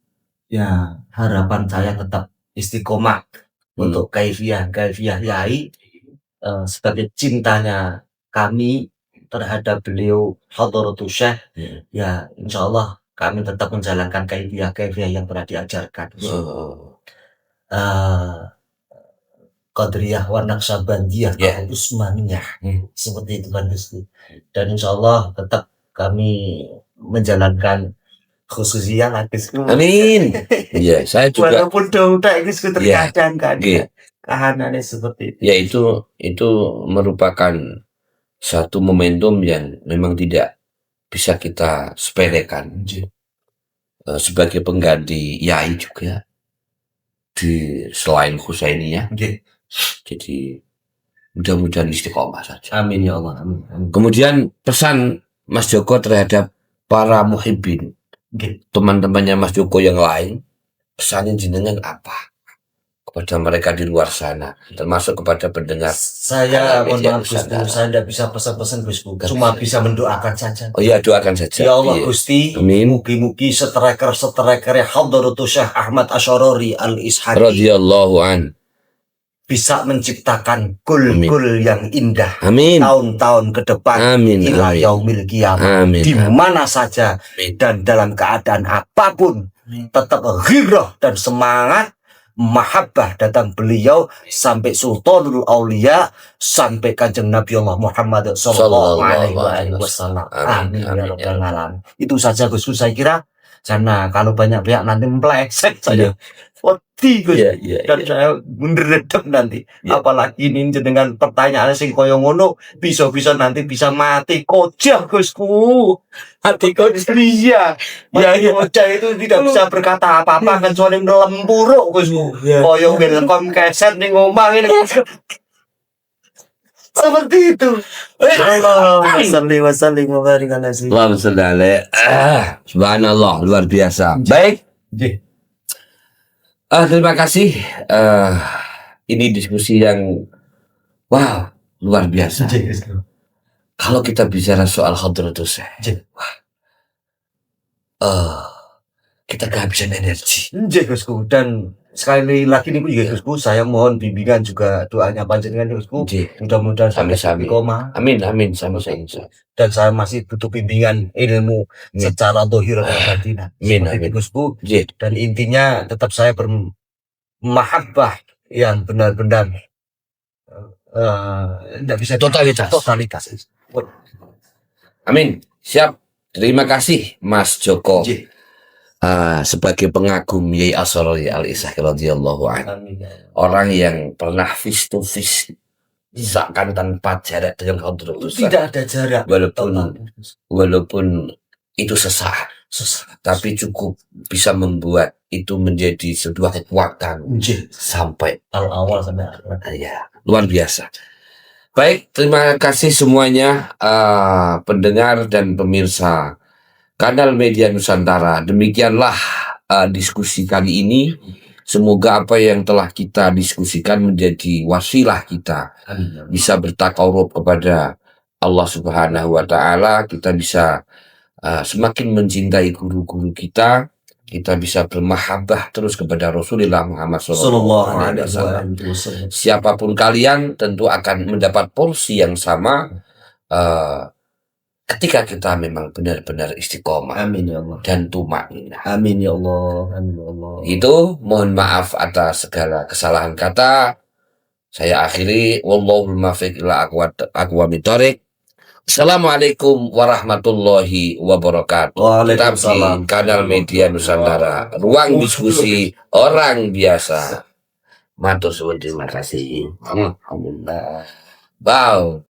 Ya, harapan saya tetap istiqomah untuk kaifiah yai sebagai cintanya kami terhadap beliau Hadratus Syekh. Ya, insya Allah kami tetap menjalankan kaifiah yang pernah diajarkan. Qadriyah wa Naqsabandiyah atau Usmaniyah, seperti itu kan Gusti. Dan insya Allah tetap kami menjalankan khususnya lagi. Amin. Iya, saya juga. Walaupun udah ini terkadang kan kahanannya seperti itu. Ya itu merupakan satu momentum yang memang tidak bisa kita sepelekan. Sebagai pengganti Yai juga di selain Husainiyah. Jadi mudah-mudahan istiqomah saja. Amin ya Allah. Amin. Kemudian pesan Mas Joko terhadap para muhibbin, teman-temannya Mas Joko yang lain, pesannya jenengan apa kepada mereka di luar sana, termasuk kepada pendengar? Saya mohon maaf Gusti, saya tidak bisa pesan-pesan Gusti, cuma bisa mendoakan saja. Oh iya, doakan saja. Ya Allah Gusti, mugi-mugi striker Hadratus Syekh Ahmad Asy'arori Al-Ishaqi radhiyallahu an bisa menciptakan gol-gol yang indah. Amin. Tahun-tahun ke depan. Amin. Ila yaumil qiyamah. Amin. Di mana saja dan dalam keadaan apapun, tetap ghirah dan semangat mahabbah datang beliau sampai Sultanul Aulia, sampai Kanjeng Nabi Allah Muhammad sallallahu alaihi wasallam. Amin ya rabbal alamin. Itu saja Gus, saya kira. Karena kalau banyak pihak nanti meleset saya. Gus. Dan saya menderedep nanti. Apalagi ini dengan pertanyaan sing koyo ngono, bisa-bisa nanti bisa mati kocah Gusku. Hati kocah. Iya. Kocah itu tidak bisa berkata apa-apa kecuali ngelempuruk Gusku. Koyo welcome keset ning omah ini. Seperti itu. Allahumma shalli wa sallim wa barik ala sayyidina. Subhanallah, luar biasa. Baik. Terima kasih. Ini diskusi yang wow, luar biasa. Kalau kita bicara soal Hadratus Syekh, kita kehabisan energi. Bosku. Dan sekali lagi nih juga bosku, saya mohon bimbingan juga doanya panjenengan bosku. Mudah-mudahan sampai Sami-sami. istiqomah. Amin, amin, sama-sama. Dan saya masih butuh bimbingan ilmu secara dohir dan batin. Amin, Seperti amin. itu bosku. Ji. Dan intinya tetap saya bermahabbah yang benar-benar tidak bisa Totalitas. Amin. Siap. Terima kasih Mas Joko. Sebagai pengagum Yai Asrori Al-Ishaq radhiyallahu anhu. Orang yang pernah face to face, misalkan tanpa jarak dengan Hadratus Syekh. Tidak ada jarak. Walaupun itu sesak, tapi cukup bisa membuat itu menjadi sebuah kekuatan sampai awal sampai akhir. Ya, luar biasa. Baik, terima kasih semuanya pendengar dan pemirsa Kanal Media Nusantara. Demikianlah diskusi kali ini. Semoga apa yang telah kita diskusikan menjadi wasilah kita bisa bertakarub kepada Allah Subhanahu wa Ta'ala. Kita bisa semakin mencintai guru-guru kita. Kita bisa bermahabbah terus kepada Rasulullah Muhammad SAW. Siapapun kalian tentu akan mendapat porsi yang sama ketika kita memang benar-benar istiqomah. Amin ya Allah. Dan tumakninah. Amin ya Allah. Amin ya Allah. Itu mohon maaf atas segala kesalahan kata. Saya akhiri. Wallahul muwaffiq ila aqwamit thoriq. Assalamualaikum warahmatullahi wabarakatuh. Tetap di Kanal Media Nusantara, ruang diskusi orang biasa. Matur suwun, terima kasih. Alhamdulillah. Wow.